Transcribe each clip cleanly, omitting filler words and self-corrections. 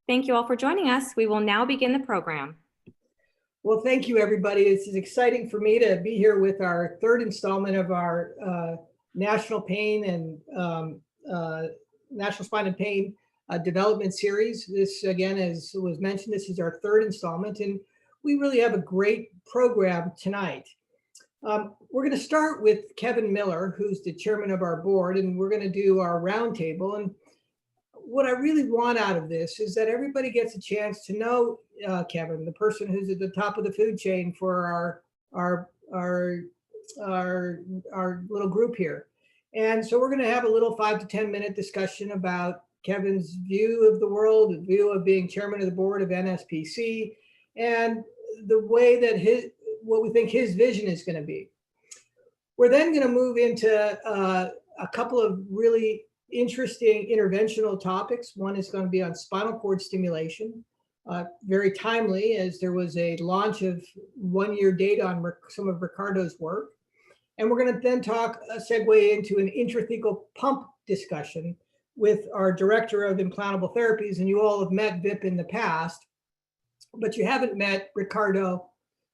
Thank you all for joining us. We will now begin the program. Well, thank you, everybody. This is exciting for me to be here with our third installment of our National Pain and National Spine and Pain Development Series. This, again, as was mentioned, this is our third installment, and we really have a great program tonight. We're going to start with Kevin Miller, who's the chairman of our board, and we're going to do our roundtable. And what I really want out of this is that everybody gets a chance to know Kevin, the person who's at the top of the food chain for our little group here. And so we're going to have a little 5 to 10 minute discussion about Kevin's view of the world, the view of being chairman of the board of NSPC, and the way that what we think his vision is going to be. We're then going to move into a couple of really interesting interventional topics. One is going to be on spinal cord stimulation, very timely, as there was a launch of 1-year data on some of Ricardo's work. And we're going to then segue into an intrathecal pump discussion with our director of implantable therapies. And you all have met Vip in the past, but you haven't met Ricardo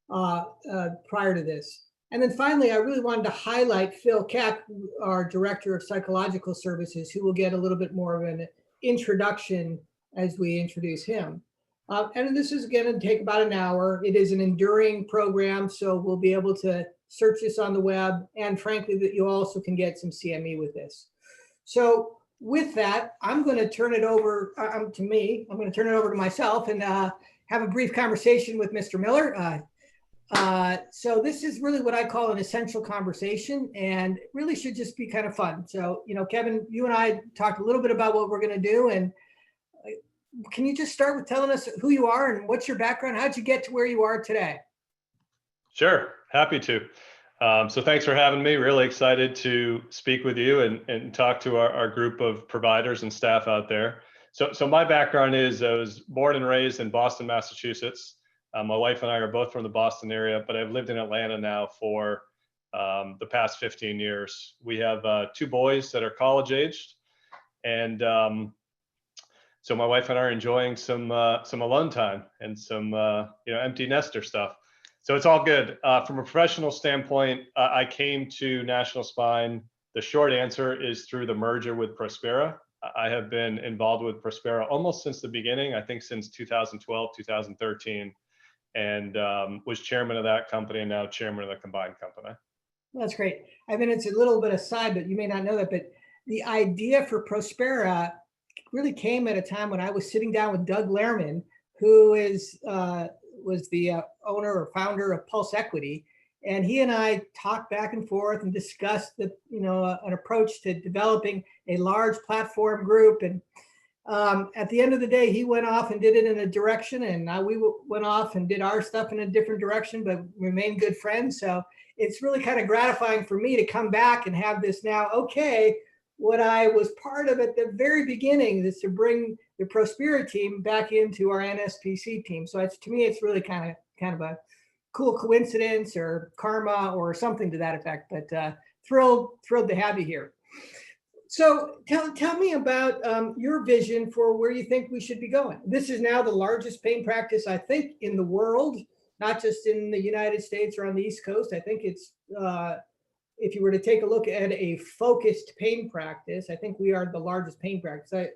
prior to this. And then finally, I really wanted to highlight Phil Keck, our Director of Psychological Services, who will get a little bit more of an introduction as we introduce him. And this is going to take about an hour. It is an enduring program, so we'll be able to search this on the web. And frankly, that you also can get some CME with this. So with that, I'm going to turn it over to me. I'm going to turn it over to myself and have a brief conversation with Mr. Miller. So this is really what I call an essential conversation, and it really should just be kind of fun. So, Kevin, you and I talked a little bit about what we're going to do, and can you just start with telling us who you are and what's your background? How'd you get to where you are today? Sure, happy to. So thanks for having me. Really excited to speak with you and talk to our group of providers and staff out there. So my background is I was born and raised in Boston, Massachusetts. My wife and I are both from the Boston area, but I've lived in Atlanta now for the past 15 years. We have 2 boys that are college aged. And so my wife and I are enjoying some alone time and some empty nester stuff. So it's all good. From a professional standpoint, I came to National Spine. The short answer is through the merger with Prospera. I have been involved with Prospera almost since the beginning, I think since 2012, 2013. And was chairman of that company and now chairman of the combined company. That's great. I mean, it's a little bit aside, but you may not know that, but the idea for Prospera really came at a time when I was sitting down with Doug Lehrman, who was the owner or founder of Pulse Equity. And he and I talked back and forth and discussed an approach to developing a large platform group. And at the end of the day, he went off and did it in a direction, and we went off and did our stuff in a different direction, but remained good friends. So it's really kind of gratifying for me to come back and have this now. Okay, what I was part of at the very beginning is to bring the Prospera team back into our NSPC team. So to me, it's really kind of a cool coincidence or karma or something to that effect. But thrilled to have you here. So tell me about your vision for where you think we should be going. This is now the largest pain practice, I think, in the world, not just in the United States or on the East Coast. I think it's, if you were to take a look at a focused pain practice, I think we are the largest pain practice.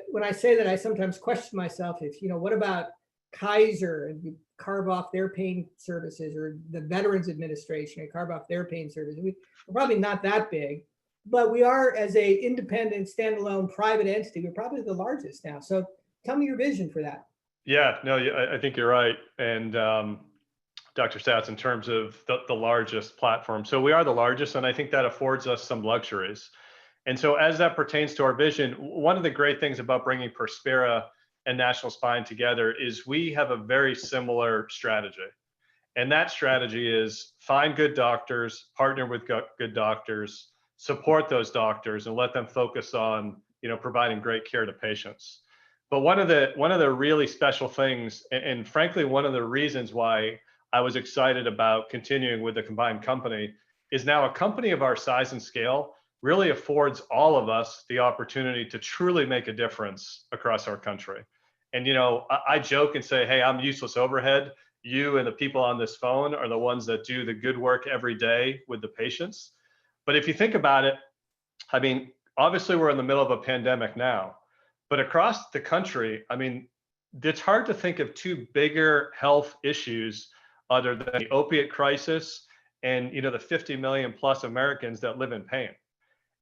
When I say that, I sometimes question myself if, what about Kaiser and you carve off their pain services, or the Veterans Administration and carve off their pain services? We're probably not that big. But we are, as a independent, standalone, private entity, we're probably the largest now. So tell me your vision for that. Yeah, no, I think you're right. And Dr. Stats, in terms of the largest platform. So we are the largest, and I think that affords us some luxuries. And so as that pertains to our vision, one of the great things about bringing Prospera and National Spine together is we have a very similar strategy. And that strategy is find good doctors, partner with good doctors, support those doctors, and let them focus on providing great care to patients. But one of the really special things, and frankly one of the reasons why I was excited about continuing with the combined company, is now a company of our size and scale really affords all of us the opportunity to truly make a difference across our country. And, I joke and say, hey, I'm useless overhead. You and the people on this phone are the ones that do the good work every day with the patients. But if you think about it, I mean, obviously we're in the middle of a pandemic now, but across the country, I mean, it's hard to think of two bigger health issues other than the opiate crisis and, the 50 million plus Americans that live in pain.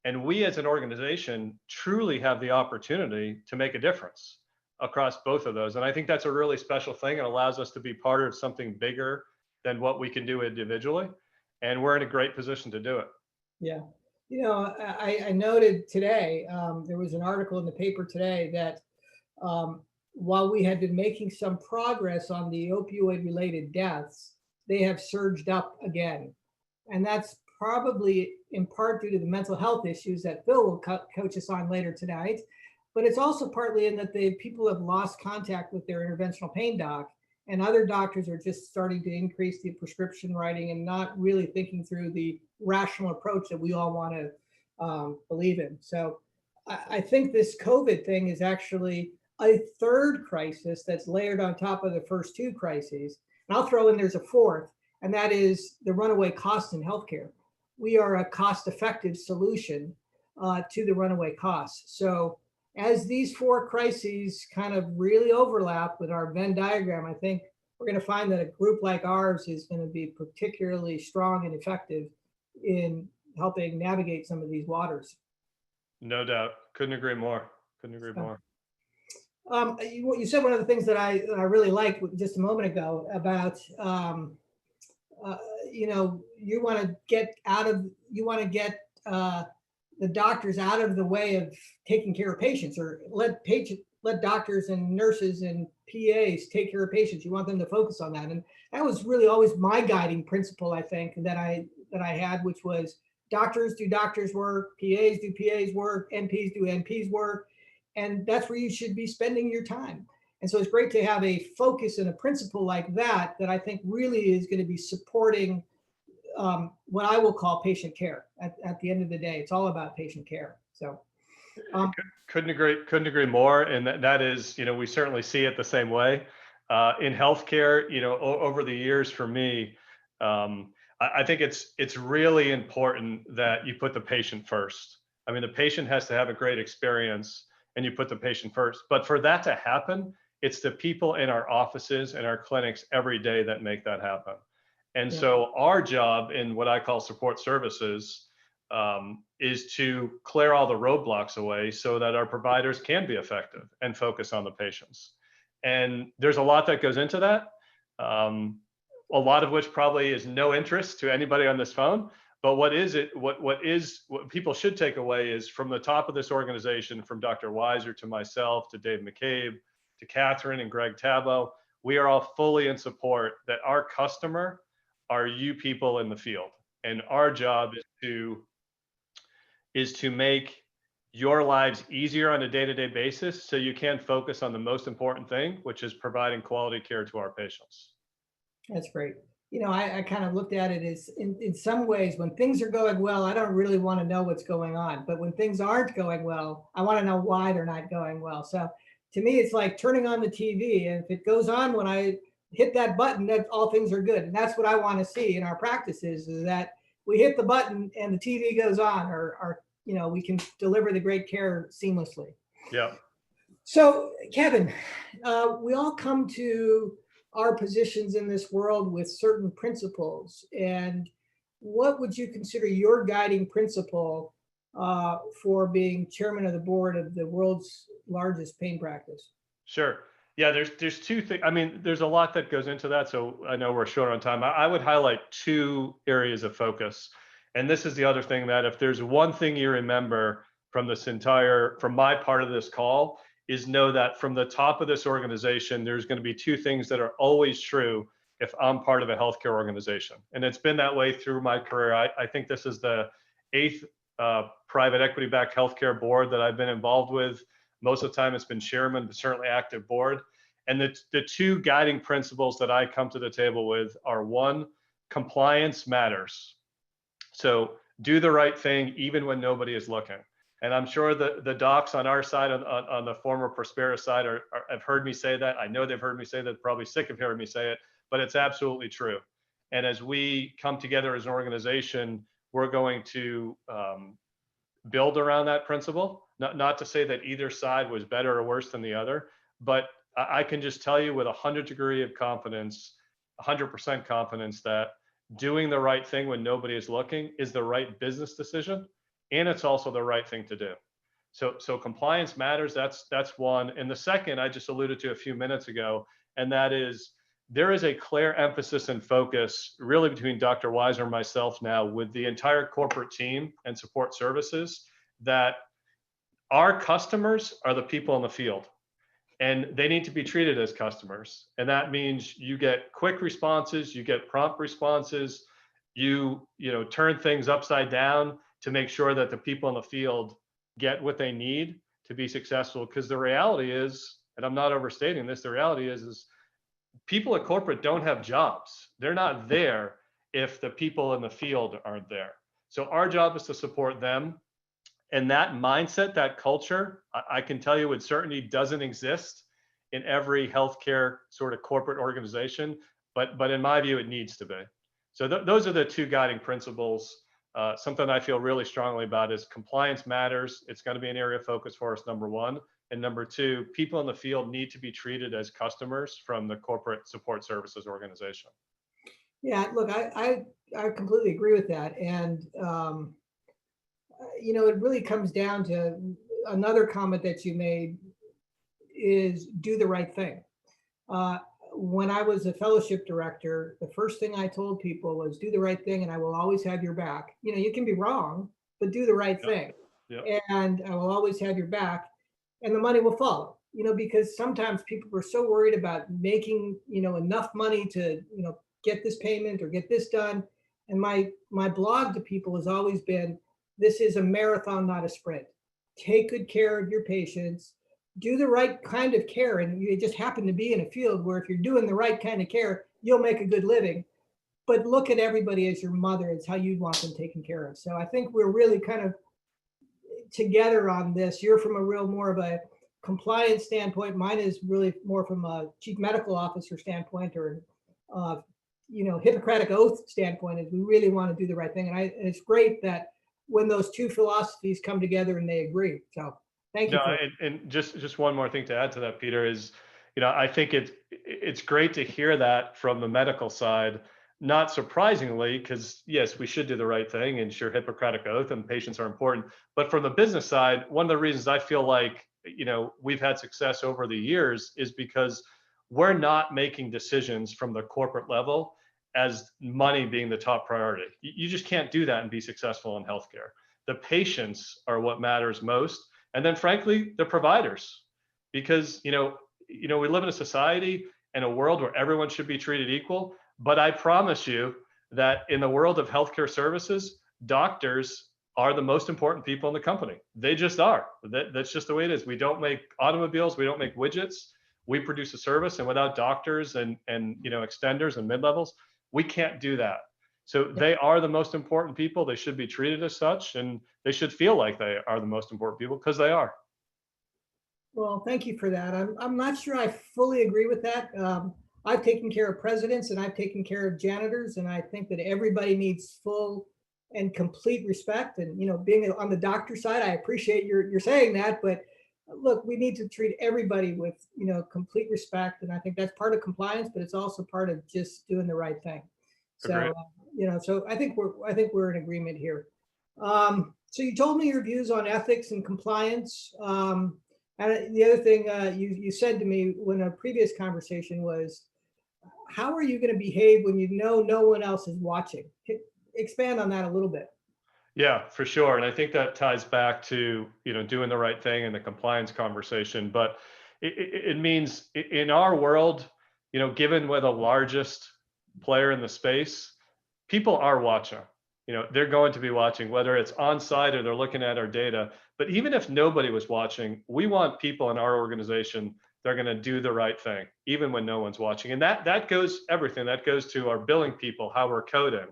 And we as an organization truly have the opportunity to make a difference across both of those. And I think that's a really special thing. It allows us to be part of something bigger than what we can do individually. And we're in a great position to do it. Yeah. I noted today, there was an article in the paper today that while we had been making some progress on the opioid related deaths, they have surged up again. And that's probably in part due to the mental health issues that Phil will coach us on later tonight. But it's also partly in that people have lost contact with their interventional pain doc, and other doctors are just starting to increase the prescription writing and not really thinking through the rational approach that we all want to believe in. So I think this COVID thing is actually a third crisis that's layered on top of the first two crises. And I'll throw in there's a fourth, and that is the runaway cost in healthcare. We are a cost-effective solution to the runaway costs. So as these four crises kind of really overlap with our Venn diagram, I think we're going to find that a group like ours is going to be particularly strong and effective in helping navigate some of these waters. No doubt. Couldn't agree more. Couldn't agree more. You said one of the things that I really liked just a moment ago about, you want to get the doctors out of the way of taking care of patients, or let doctors and nurses and PAs take care of patients. You want them to focus on that. And that was really always my guiding principle, I think, that I had, which was doctors do doctors work, PAs do PAs work, NPs do NPs work. And that's where you should be spending your time. And so it's great to have a focus and a principle like that I think really is going to be supporting what I will call patient care. At the end of the day, it's all about patient care. So couldn't agree more. And that is, we certainly see it the same way. In healthcare, over the years for me, I think it's really important that you put the patient first. I mean, the patient has to have a great experience, and you put the patient first. But for that to happen, it's the people in our offices and our clinics every day that make that happen. And so our job in what I call support services is to clear all the roadblocks away so that our providers can be effective and focus on the patients. And there's a lot that goes into that. A lot of which probably is no interest to anybody on this phone. But what people should take away is, from the top of this organization, from Dr. Weiser to myself, to Dave McCabe, to Catherine and Greg Tabo, we are all fully in support that our customer are you people in the field. And our job is to make your lives easier on a day-to-day basis so you can focus on the most important thing, which is providing quality care to our patients. That's great. I kind of looked at it as in some ways, when things are going well, I don't really want to know what's going on. But when things aren't going well, I want to know why they're not going well. So to me, it's like turning on the TV. And if it goes on when I hit that button, that all things are good. And that's what I want to see in our practices, is that we hit the button and the TV goes on, or we can deliver the great care seamlessly. Yeah. So Kevin, we all come to our positions in this world with certain principles. And what would you consider your guiding principle for being chairman of the board of the world's largest pain practice? Sure. Yeah, there's two things. I mean, there's a lot that goes into that. So I know we're short on time. I would highlight two areas of focus. And this is the other thing, that if there's one thing you remember from my part of this call, is know that from the top of this organization, there's going to be two things that are always true if I'm part of a healthcare organization. And it's been that way through my career. I think this is the 8th private equity-backed healthcare board that I've been involved with. Most of the time it's been chairman, but certainly active board. And the two guiding principles that I come to the table with are: one, compliance matters. So do the right thing even when nobody is looking. And I'm sure the docs on our side, on the former Prospera side, have heard me say that. I know they've heard me say that, probably sick of hearing me say it, but it's absolutely true. And as we come together as an organization, we're going to build around that principle. Not to say that either side was better or worse than the other, but I can just tell you with 100% confidence that doing the right thing when nobody is looking is the right business decision, and it's also the right thing to do. So compliance matters. That's one. And the second I just alluded to a few minutes ago, and that is there is a clear emphasis and focus really between Dr. Weiser and myself now with the entire corporate team and support services that our customers are the people in the field, and they need to be treated as customers. And that means you get quick responses, you get prompt responses, you turn things upside down to make sure that the people in the field get what they need to be successful. Because the reality is, and I'm not overstating this, the reality is people at corporate don't have jobs. They're not there if the people in the field aren't there. So our job is to support them. And that mindset, that culture, I can tell you with certainty doesn't exist in every healthcare sort of corporate organization, but in my view, it needs to be. So those are the two guiding principles. Something I feel really strongly about is compliance matters. It's going to be an area of focus for us, number one. And number two, people in the field need to be treated as customers from the corporate support services organization. Yeah, look, I completely agree with that. And, it really comes down to another comment that you made is do the right thing. When I was a fellowship director, the first thing I told people was do the right thing and I will always have your back. You can be wrong, but do the right thing. Yep. And I will always have your back, and the money will follow, because sometimes people were so worried about making, enough money to, get this payment or get this done. And my blog to people has always been, this is a marathon, not a sprint. Take good care of your patients, do the right kind of care. And you just happen to be in a field where if you're doing the right kind of care, you'll make a good living. But look at everybody as your mother. It's how you want them taken care of. So I think we're really kind of together on this. You're from a real more of a compliance standpoint. Mine is really more from a chief medical officer standpoint or, Hippocratic oath standpoint, is we really want to do the right thing. And it's great that when those two philosophies come together and they agree. So thank you. And just one more thing to add to that, Peter, is, I think it's great to hear that from the medical side, not surprisingly, because yes, we should do the right thing and sure, Hippocratic oath and patients are important. But from the business side, one of the reasons I feel like, we've had success over the years is because we're not making decisions from the corporate level as money being the top priority. You just can't do that and be successful in healthcare. The patients are what matters most. And then frankly, the providers, because, we live in a society and a world where everyone should be treated equal. But I promise you that in the world of healthcare services, doctors are the most important people in the company. They just are. That's just the way it is. We don't make automobiles. We don't make widgets. We produce a service, and without doctors and extenders and mid-levels, we can't do that. So they are the most important people. They should be treated as such, and they should feel like they are the most important people because they are. Well, thank you for that. I'm not sure I fully agree with that. I've taken care of presidents and I've taken care of janitors, and I think that everybody needs full and complete respect. And being on the doctor side, I appreciate you're saying that, but look, we need to treat everybody with complete respect, and I think that's part of compliance, but it's also part of just doing the right thing. So so I think we're in agreement here. So you told me your views on ethics and compliance. And the other thing you said to me when a previous conversation was, how are you going to behave when no one else is watching? Expand on that a little bit. Yeah, for sure. And I think that ties back to, doing the right thing and the compliance conversation. But it means in our world, given we're the largest player in the space, people are watching. They're going to be watching, whether it's on site or they're looking at our data. But even if nobody was watching, we want people in our organization that are going to do the right thing, even when no one's watching. And that goes everything. That goes to our billing people, how we're coding.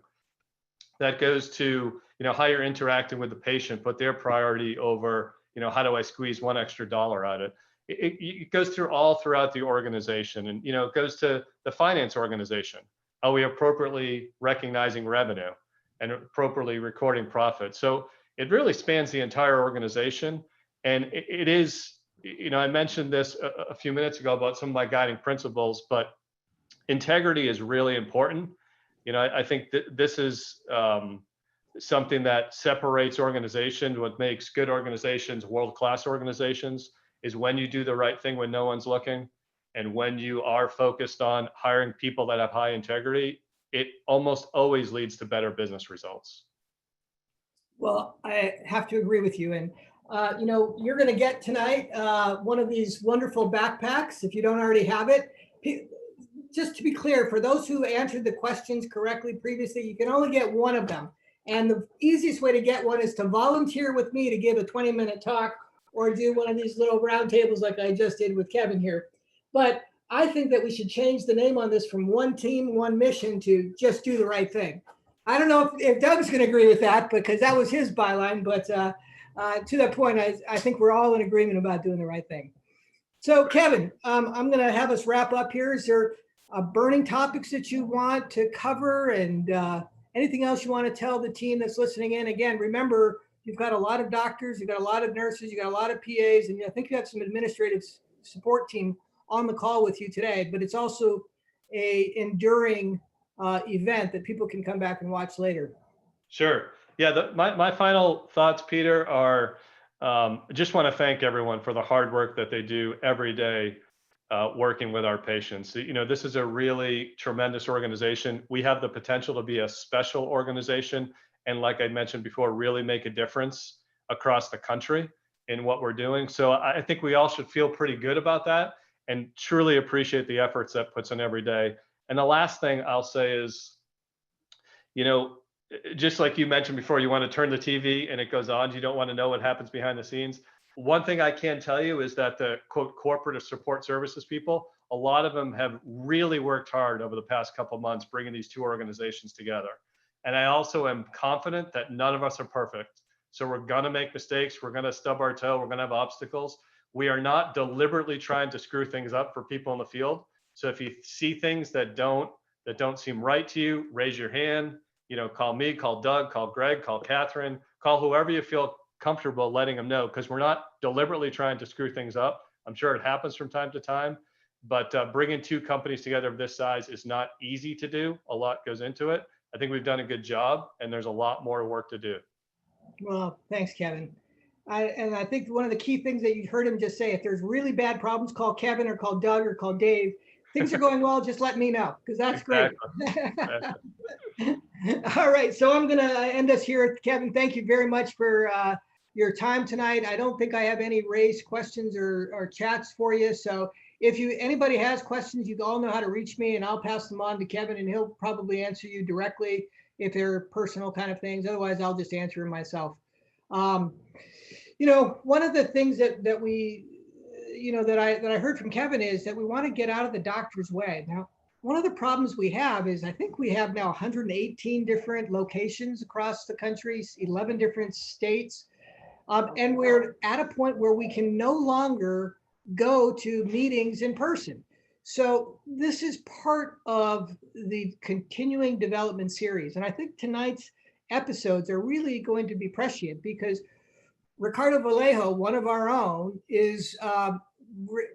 That goes to, how you're interacting with the patient, put their priority over, how do I squeeze one extra dollar out of it. It goes through all throughout the organization, and it goes to the finance organization. Are we appropriately recognizing revenue and appropriately recording profit? So it really spans the entire organization, and it is, I mentioned this a few minutes ago about some of my guiding principles, but integrity is really important. I think that this is something that separates organizations. What makes good organizations world-class organizations is when you do the right thing when no one's looking, and when you are focused on hiring people that have high integrity, it almost always leads to better business results. Well, I have to agree with you. And, you're going to get tonight one of these wonderful backpacks if you don't already have it. Just to be clear, for those who answered the questions correctly previously, you can only get one of them. And the easiest way to get one is to volunteer with me to give a 20-minute talk or do one of these little round tables like I just did with Kevin here. But I think that we should change the name on this from One Team, One Mission to Just Do the Right Thing. I don't know if Doug's going to agree with that, because that was his byline. But to that point, I think we're all in agreement about doing the right thing. So, Kevin, I'm going to have us wrap up here. Is there burning topics that you want to cover, and anything else you want to tell the team that's listening in? Again, remember, you've got a lot of doctors, you've got a lot of nurses, you've got a lot of PAs, and I think you have some administrative support team on the call with you today. But it's also a enduring event that people can come back and watch later. Sure. Yeah, my final thoughts, Peter, are I just want to thank everyone for the hard work that they do every day working with our patients. This is a really tremendous organization. We have the potential to be a special organization, and like I mentioned before, really make a difference across the country in what we're doing. So I think we all should feel pretty good about that and truly appreciate the efforts that puts in every day. And the last thing I'll say is, just like you mentioned before, you want to turn the TV and it goes on. You don't want to know what happens behind the scenes. One thing I can tell you is that the quote corporate support services people, a lot of them have really worked hard over the past couple of months bringing these two organizations together. And I also am confident that none of us are perfect. So we're going to make mistakes. We're going to stub our toe. We're going to have obstacles. We are not deliberately trying to screw things up for people in the field. So if you see things that don't seem right to you, raise your hand. Call me, call Doug, call Greg, call Catherine, call whoever you feel comfortable letting them know, because we're not deliberately trying to screw things up. I'm sure it happens from time to time, but bringing two companies together of this size is not easy to do. A lot goes into it. I think we've done a good job, and there's a lot more work to do. Well, thanks, Kevin. I think one of the key things that you heard him just say, if there's really bad problems, call Kevin or call Doug or call Dave. Things are going well, just let me know, because that's great. All right, so I'm going to end us here. Kevin, thank you very much for your time tonight. I don't think I have any raised questions or chats for you. So if anybody has questions, you all know how to reach me, and I'll pass them on to Kevin, and he'll probably answer you directly if they're personal kind of things. Otherwise, I'll just answer them myself. One of the things that we, that I heard from Kevin is that we want to get out of the doctor's way. Now, one of the problems we have is I think we have now 118 different locations across the country, 11 different states. And we're at a point where we can no longer go to meetings in person. So this is part of the continuing development series. And I think tonight's episodes are really going to be prescient, because Ricardo Vallejo, one of our own, is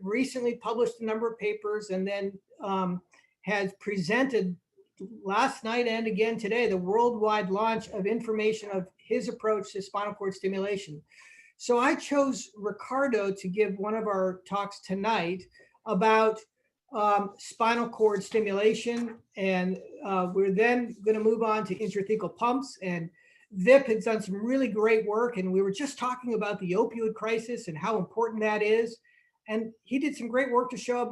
recently published a number of papers, and then has presented last night and again today the worldwide launch of information of his approach to spinal cord stimulation. So I chose Ricardo to give one of our talks tonight about spinal cord stimulation, and we're then going to move on to intrathecal pumps. And Vip has done some really great work, and we were just talking about the opioid crisis and how important that is. And he did some great work to show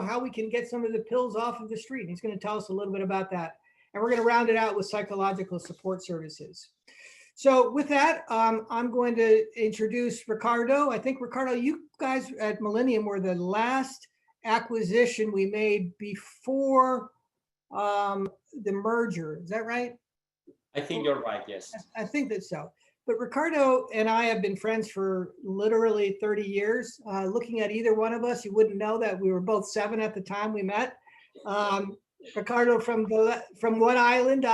how we can get some of the pills off of the street. And he's going to tell us a little bit about that. And we're going to round it out with psychological support services. So with that, I'm going to introduce Ricardo. I think, Ricardo, you guys at Millennium were the last acquisition we made before the merger. Is that right? I think you're right, yes. I think that so. But Ricardo and I have been friends for literally 30 years. Looking at either one of us, you wouldn't know that we were both 7 at the time we met. Ricardo from one island,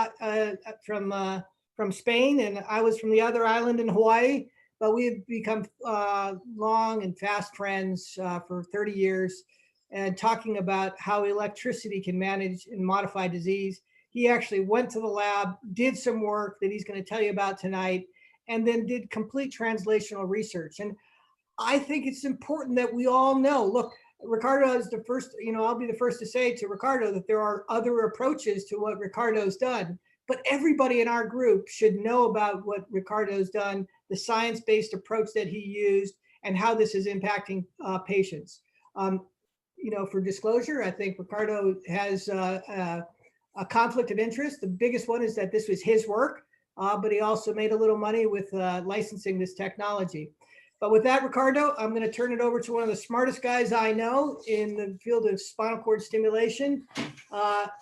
from Spain, and I was from the other island in Hawaii. But we've become long and fast friends for 30 years, and talking about how electricity can manage and modify disease. He actually went to the lab, did some work that he's going to tell you about tonight, and then did complete translational research. And I think it's important that we all know, look, Ricardo is the first, I'll be the first to say to Ricardo that there are other approaches to what Ricardo's done, but everybody in our group should know about what Ricardo's done, the science-based approach that he used, and how this is impacting patients. For disclosure, I think Ricardo has a conflict of interest. The biggest one is that this was his work, but he also made a little money with licensing this technology. But with that, Ricardo, I'm going to turn it over to one of the smartest guys I know in the field of spinal cord stimulation,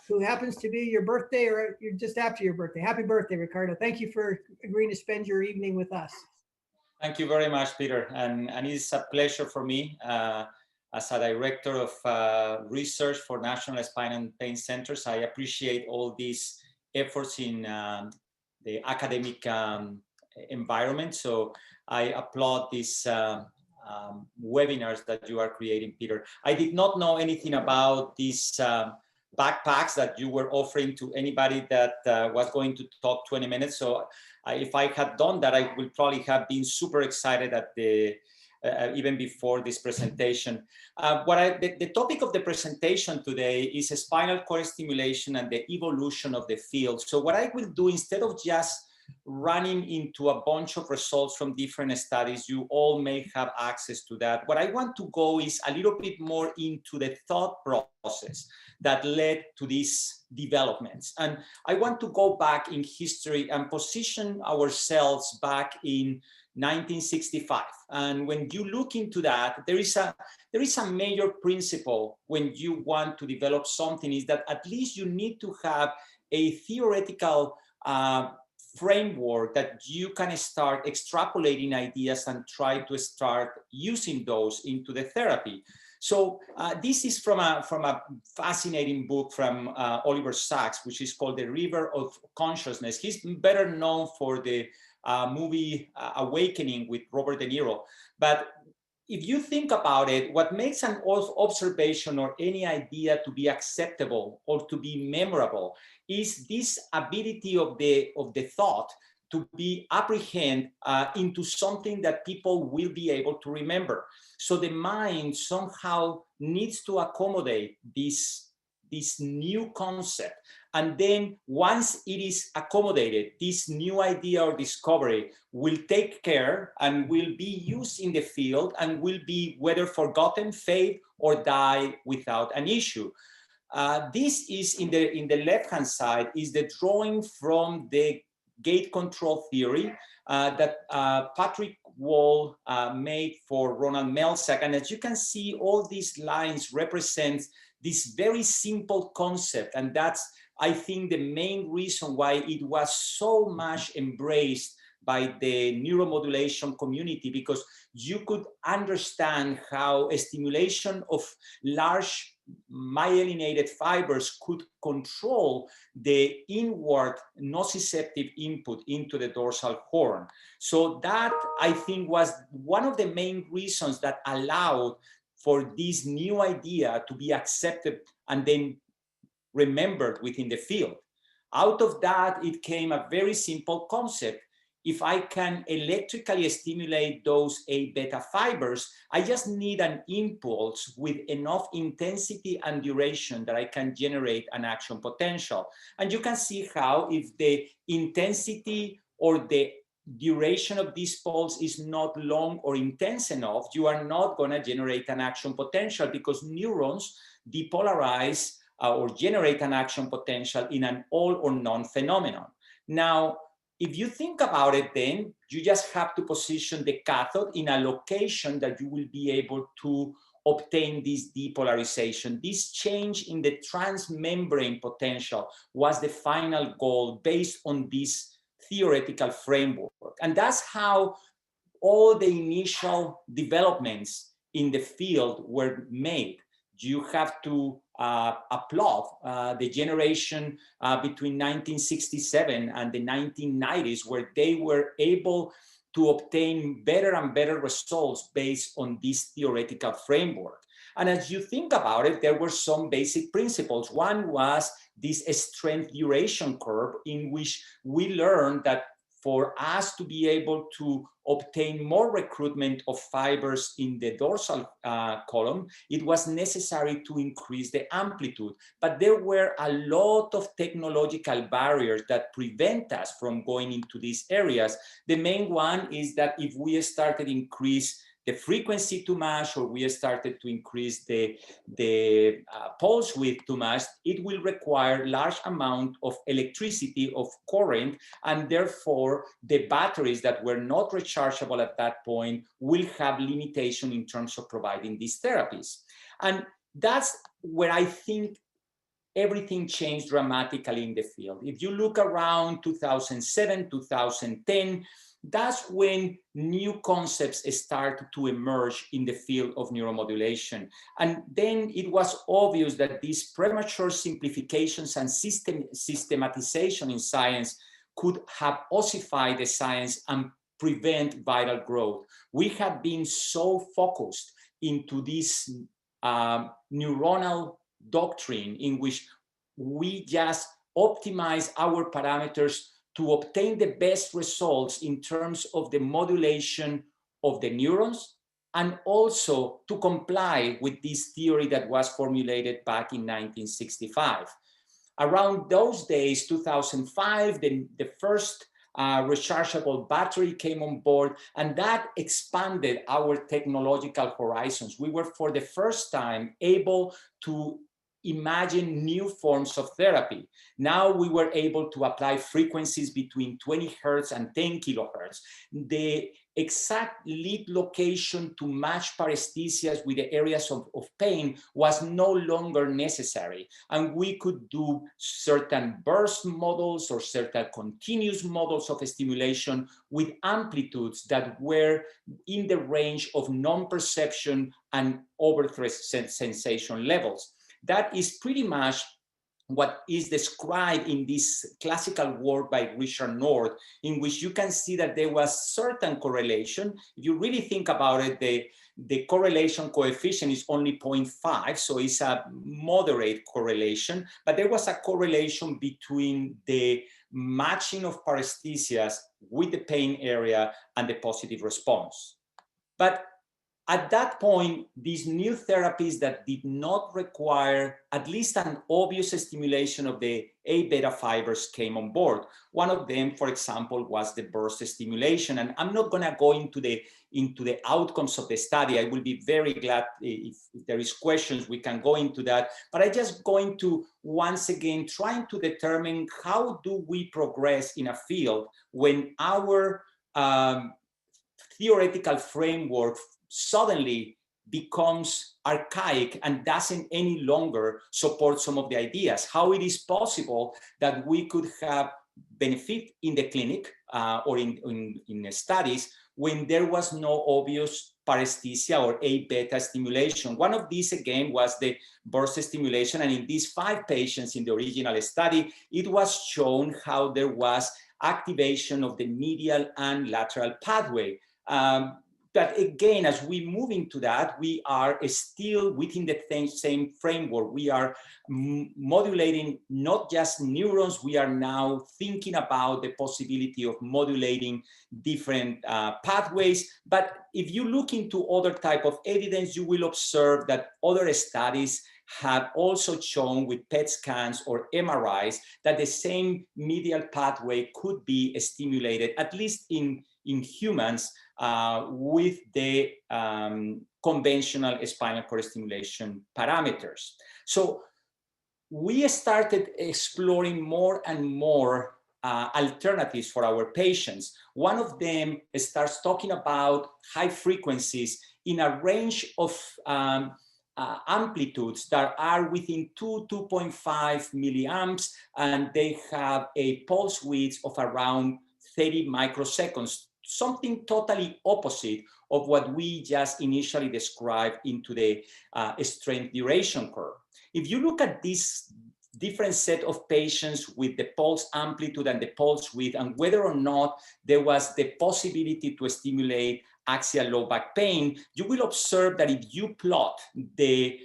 who happens to be your birthday, or you're just after your birthday. Happy birthday, Ricardo. Thank you for agreeing to spend your evening with us. Thank you very much, Peter. And it's a pleasure for me as a director of research for National Spine and Pain Centers. I appreciate all these efforts in the academic environment. So I applaud these webinars that you are creating, Peter. I did not know anything about these backpacks that you were offering to anybody that was going to talk 20 minutes. So if I had done that, I would probably have been super excited at the even before this presentation. The topic of the presentation today is spinal cord stimulation and the evolution of the field. So what I will do, instead of just running into a bunch of results from different studies, you all may have access to that. What I want to go is a little bit more into the thought process that led to these developments. And I want to go back in history and position ourselves back in 1965. And when you look into that, there is a major principle when you want to develop something, is that at least you need to have a theoretical framework that you can start extrapolating ideas and try to start using those into the therapy. So this is from a fascinating book from Oliver Sacks, which is called The River of Consciousness. He's better known for the movie Awakening with Robert De Niro. But if you think about it, what makes an observation or any idea to be acceptable or to be memorable is this ability of the thought to be apprehended into something that people will be able to remember. So the mind somehow needs to accommodate this new concept. And then once it is accommodated, this new idea or discovery will take care and will be used in the field and will be whether forgotten, fade, or die without an issue. This is in the left-hand side is the drawing from the gate control theory that Patrick Wall made for Ronald Melzack. And as you can see, all these lines represent this very simple concept. And that's, I think, the main reason why it was so much embraced by the neuromodulation community, because you could understand how a stimulation of large myelinated fibers could control the inward nociceptive input into the dorsal horn. So that, I think, was one of the main reasons that allowed for this new idea to be accepted and then remembered within the field. Out of that, it came a very simple concept. If I can electrically stimulate those A-beta fibers, I just need an impulse with enough intensity and duration that I can generate an action potential. And you can see how, if the intensity or the duration of this pulse is not long or intense enough, you are not going to generate an action potential, because neurons depolarize or generate an action potential in an all or none phenomenon. Now, if you think about it, then you just have to position the cathode in a location that you will be able to obtain this depolarization. This change in the transmembrane potential was the final goal based on this theoretical framework. And that's how all the initial developments in the field were made. You have to applaud the generation between 1967 and the 1990s, where they were able to obtain better and better results based on this theoretical framework. And as you think about it, there were some basic principles. One was this strength duration curve, in which we learned that for us to be able to obtain more recruitment of fibers in the dorsal column, it was necessary to increase the amplitude. But there were a lot of technological barriers that prevent us from going into these areas. The main one is that if we started increase the frequency too much, or we started to increase the pulse width too much, it will require large amount of electricity, of current, and therefore the batteries that were not rechargeable at that point will have limitation in terms of providing these therapies. And that's where I think everything changed dramatically in the field. If you look around 2007, 2010, that's when new concepts started to emerge in the field of neuromodulation. And then it was obvious that these premature simplifications and systematization in science could have ossified the science and prevent viral growth. We have been so focused into this neuronal doctrine in which we just optimize our parameters to obtain the best results in terms of the modulation of the neurons, and also to comply with this theory that was formulated back in 1965. Around those days, 2005, the first rechargeable battery came on board, and that expanded our technological horizons. We were, for the first time, able to imagine new forms of therapy. Now we were able to apply frequencies between 20 hertz and 10 kilohertz. The exact lead location to match paresthesias with the areas of pain was no longer necessary. And we could do certain burst models or certain continuous models of stimulation with amplitudes that were in the range of non-perception and over-threat sensation levels. That is pretty much what is described in this classical work by Richard North, in which you can see that there was certain correlation. If you really think about it, the correlation coefficient is only 0.5, so it's a moderate correlation, but there was a correlation between the matching of paresthesias with the pain area and the positive response. But at that point, these new therapies that did not require at least an obvious stimulation of the A-beta fibers came on board. One of them, for example, was the burst stimulation. And I'm not going to go into the outcomes of the study. I will be very glad if there is questions, we can go into that. But I'm just going to, once again, trying to determine how do we progress in a field when our theoretical framework suddenly becomes archaic and doesn't any longer support some of the ideas. How it is possible that we could have benefit in the clinic or in studies when there was no obvious paresthesia or A-beta stimulation. One of these, again, was the burst stimulation. And in these 5 patients in the original study, it was shown how there was activation of the medial and lateral pathway. But again, as we move into that, we are still within the same framework. We are modulating not just neurons, we are now thinking about the possibility of modulating different pathways. But if you look into other type of evidence, you will observe that other studies have also shown with PET scans or MRIs that the same medial pathway could be stimulated, at least in humans, with the conventional spinal cord stimulation parameters. So we started exploring more and more alternatives for our patients. One of them starts talking about high frequencies in a range of amplitudes that are within 2.5 milliamps, and they have a pulse width of around 30 microseconds, something totally opposite of what we just initially described into the strength duration curve. If you look at this different set of patients with the pulse amplitude and the pulse width, and whether or not there was the possibility to stimulate axial low back pain, you will observe that if you plot the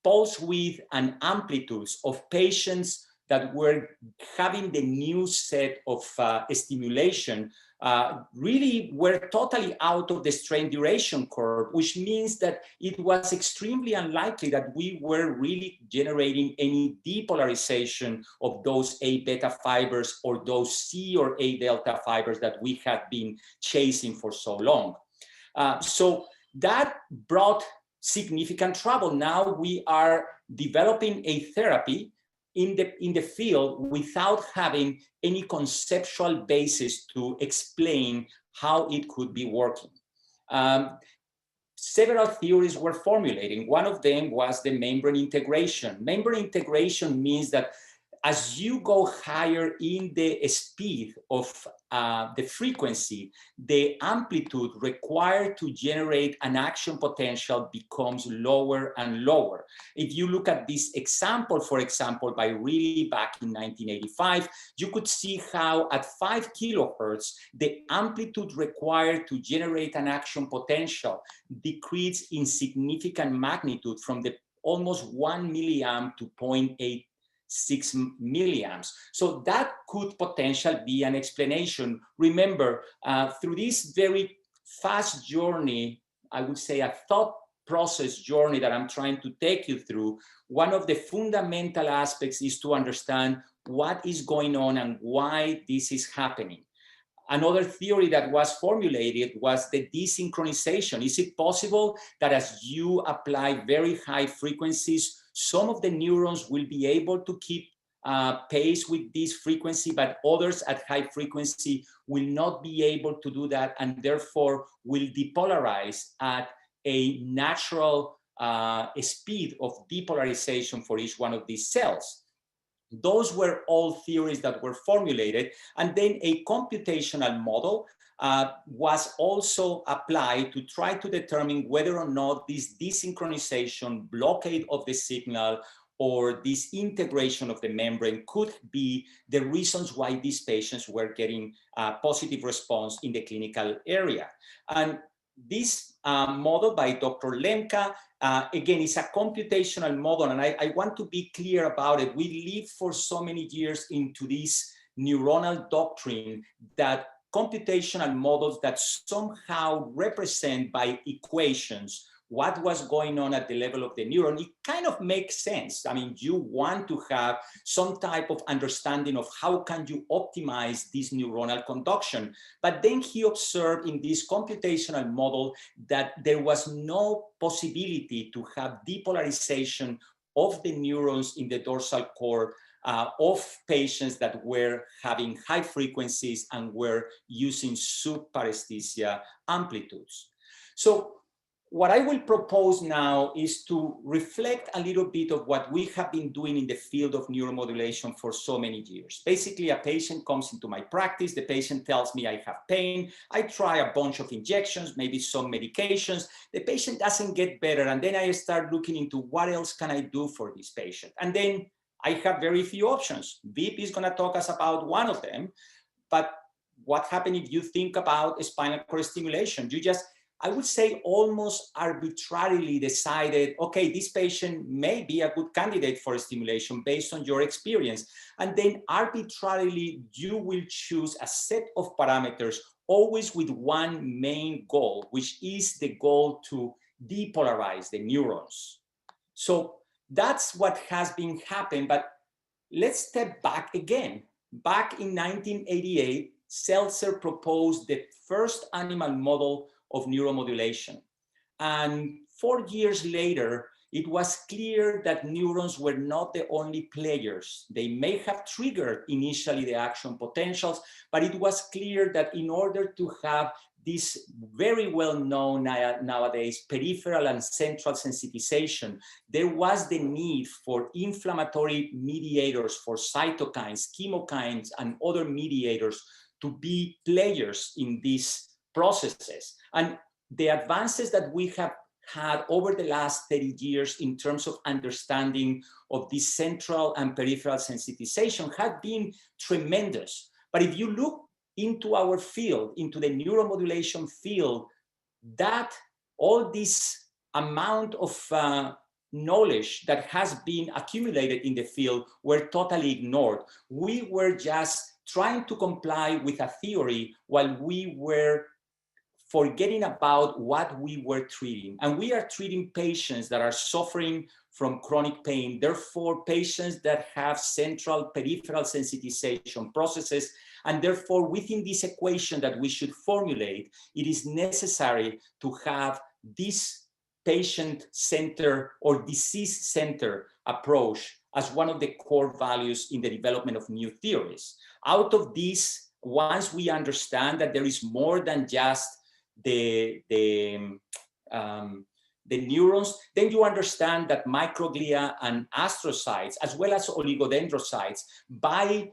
pulse width and amplitudes of patients that were having the new set of stimulation, really were totally out of the strength duration curve, which means that it was extremely unlikely that we were really generating any depolarization of those A beta fibers or those C or A delta fibers that we had been chasing for so long. So that brought significant trouble. Now we are developing a therapy in the field without having any conceptual basis to explain how it could be working. Several theories were formulating. One of them was the membrane integration. Membrane integration means that as you go higher in the speed of the frequency, the amplitude required to generate an action potential becomes lower and lower. If you look at this example, for example, by Reilly back in 1985, you could see how at 5 kilohertz, the amplitude required to generate an action potential decreased in significant magnitude from the almost 1 milliamp to 0.86 milliamps. So that could potentially be an explanation. Remember, through this very fast journey, I would say a thought process journey that I'm trying to take you through, one of the fundamental aspects is to understand what is going on and why this is happening. Another theory that was formulated was the desynchronization. Is it possible that as you apply very high frequencies, some of the neurons will be able to keep pace with this frequency, but others at high frequency will not be able to do that, and therefore will depolarize at a natural speed of depolarization for each one of these cells? Those were all theories that were formulated, and then a computational model was also applied to try to determine whether or not this desynchronization, blockade of the signal, or this integration of the membrane could be the reasons why these patients were getting a positive response in the clinical area. And this model by Dr. Lemka, again, is a computational model, and I want to be clear about it. We lived for so many years into this neuronal doctrine that computational models that somehow represent by equations what was going on at the level of the neuron, it kind of makes sense. I mean, you want to have some type of understanding of how can you optimize this neuronal conduction. But then he observed in this computational model that there was no possibility to have depolarization of the neurons in the dorsal cord of patients that were having high frequencies and were using subparesthesia amplitudes. So what I will propose now is to reflect a little bit of what we have been doing in the field of neuromodulation for so many years. Basically, a patient comes into my practice, the patient tells me I have pain, I try a bunch of injections, maybe some medications, the patient doesn't get better, and then I start looking into what else can I do for this patient. And then I have very few options. Vip is gonna talk us about one of them, but what happens if you think about spinal cord stimulation? You just, I would say, almost arbitrarily decided, okay, this patient may be a good candidate for stimulation based on your experience. And then arbitrarily, you will choose a set of parameters, always with one main goal, which is the goal to depolarize the neurons. So that's what has been happening. But let's step back again. Back in 1988, Seltzer proposed the first animal model of neuromodulation. And 4 years later, it was clear that neurons were not the only players. They may have triggered initially the action potentials, but it was clear that in order to have this very well known nowadays peripheral and central sensitization, there was the need for inflammatory mediators, for cytokines, chemokines, and other mediators to be players in these processes. And the advances that we have had over the last 30 years in terms of understanding of this central and peripheral sensitization have been tremendous. But if you look into our field, into the neuromodulation field, that all this amount of knowledge that has been accumulated in the field were totally ignored. We were just trying to comply with a theory while we were forgetting about what we were treating. And we are treating patients that are suffering from chronic pain, therefore patients that have central peripheral sensitization processes. And therefore, within this equation that we should formulate, it is necessary to have this patient-centered or disease-centered approach as one of the core values in the development of new theories. Out of this, once we understand that there is more than just the neurons, then you understand that microglia and astrocytes, as well as oligodendrocytes, by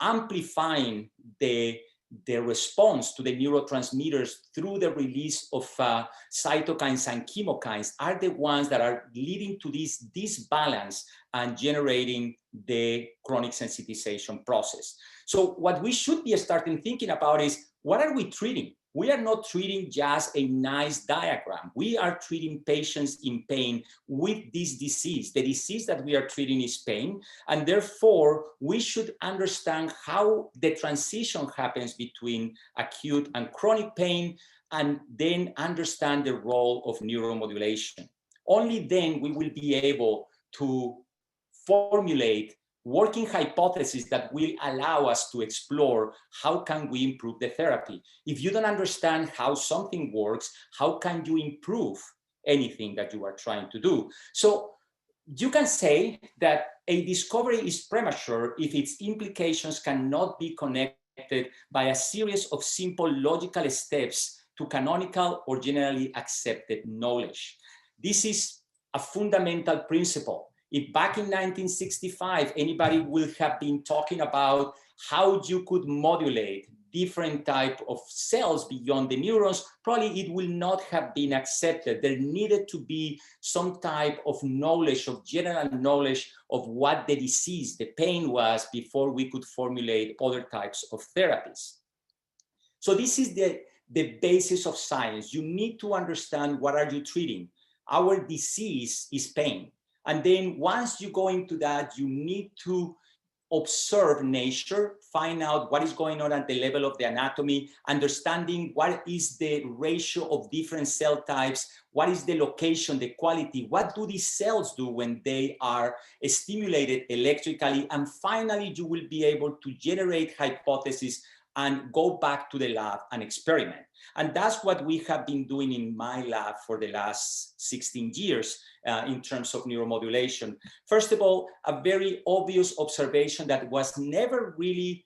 amplifying the response to the neurotransmitters through the release of cytokines and chemokines, are the ones that are leading to this disbalance and generating the chronic sensitization process. So what we should be starting thinking about is, what are we treating? We are not treating just a nice diagram. We are treating patients in pain with this disease. The disease that we are treating is pain, and therefore we should understand how the transition happens between acute and chronic pain, and then understand the role of neuromodulation. Only then we will be able to formulate working hypotheses that will allow us to explore how can we improve the therapy. If you don't understand how something works, how can you improve anything that you are trying to do? So you can say that a discovery is premature if its implications cannot be connected by a series of simple logical steps to canonical or generally accepted knowledge. This is a fundamental principle. If back in 1965, anybody would have been talking about how you could modulate different type of cells beyond the neurons, probably it will not have been accepted. There needed to be some type of knowledge, of general knowledge of what the disease, the pain was, before we could formulate other types of therapies. So this is the basis of science. You need to understand, what are you treating? Our disease is pain. And then once you go into that, you need to observe nature, find out what is going on at the level of the anatomy, understanding what is the ratio of different cell types, what is the location, the quality, what do these cells do when they are stimulated electrically, and finally you will be able to generate hypotheses and go back to the lab and experiment. And that's what we have been doing in my lab for the last 16 years in terms of neuromodulation. First of all, a very obvious observation that was never really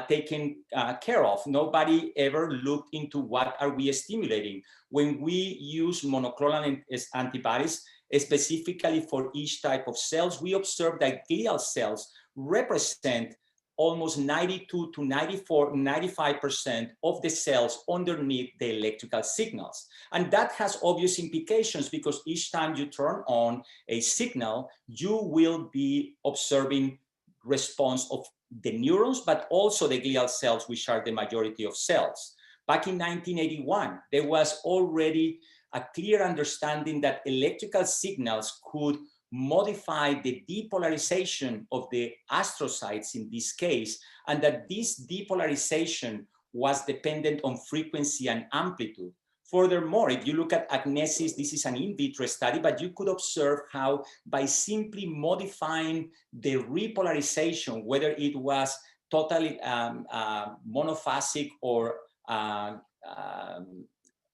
taken care of. Nobody ever looked into what are we stimulating. When we use monoclonal antibodies, specifically for each type of cells, we observed that glial cells represent almost 92 to 95% of the cells underneath the electrical signals. And that has obvious implications, because each time you turn on a signal, you will be observing response of the neurons, but also the glial cells, which are the majority of cells. Back in 1981, there was already a clear understanding that electrical signals could modify the depolarization of the astrocytes in this case, and that this depolarization was dependent on frequency and amplitude. Furthermore, if you look at agnesis, this is an in vitro study, but you could observe how by simply modifying the repolarization, whether it was totally monophasic or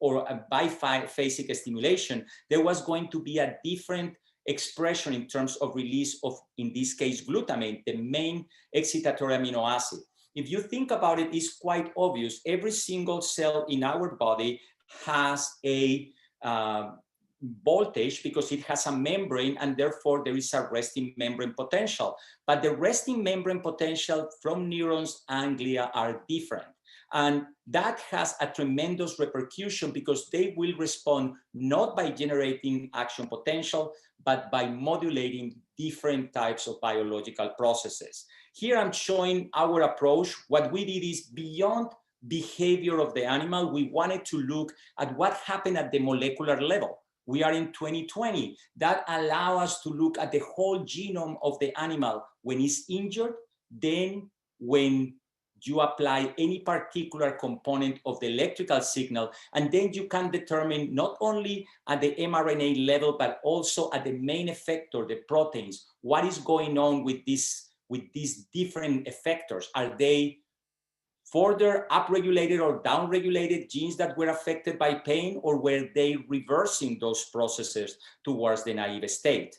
or a biphasic stimulation, there was going to be a different expression in terms of release of, in this case, glutamate, the main excitatory amino acid. If you think about it, it's quite obvious. Every single cell in our body has a voltage because it has a membrane, and therefore there is a resting membrane potential. But the resting membrane potential from neurons and glia are different. And that has a tremendous repercussion because they will respond not by generating action potential, but by modulating different types of biological processes. Here I'm showing our approach. What we did is beyond behavior of the animal, we wanted to look at what happened at the molecular level. We are in 2020. That allows us to look at the whole genome of the animal when it's injured, then when you apply any particular component of the electrical signal, and then you can determine not only at the mRNA level, but also at the main effector, the proteins, what is going on with these different effectors. Are they further upregulated or downregulated genes that were affected by pain, or were they reversing those processes towards the naive state?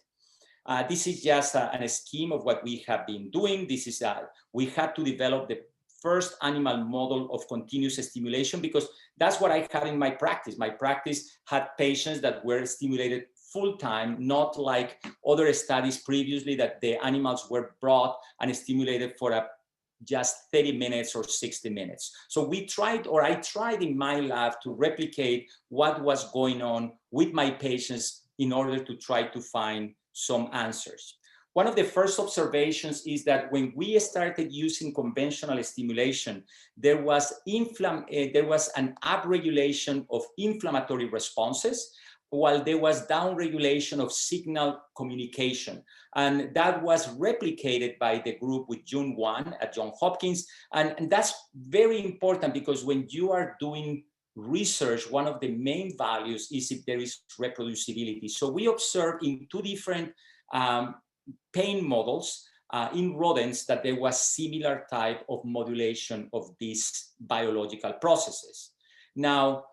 This is just a scheme of what we have been doing. This is we had to develop the first animal model of continuous stimulation because that's what I had in my practice. My practice had patients that were stimulated full time, not like other studies previously that the animals were brought and stimulated for just 30 minutes or 60 minutes. So we tried, or I tried in my lab to replicate what was going on with my patients in order to try to find some answers. One of the first observations is that when we started using conventional stimulation, there was an upregulation of inflammatory responses, while there was downregulation of signal communication. And that was replicated by the group with June Wan at Johns Hopkins. And that's very important because when you are doing research, one of the main values is if there is reproducibility. So we observed in two different pain models in rodents that there was similar type of modulation of these biological processes. Now,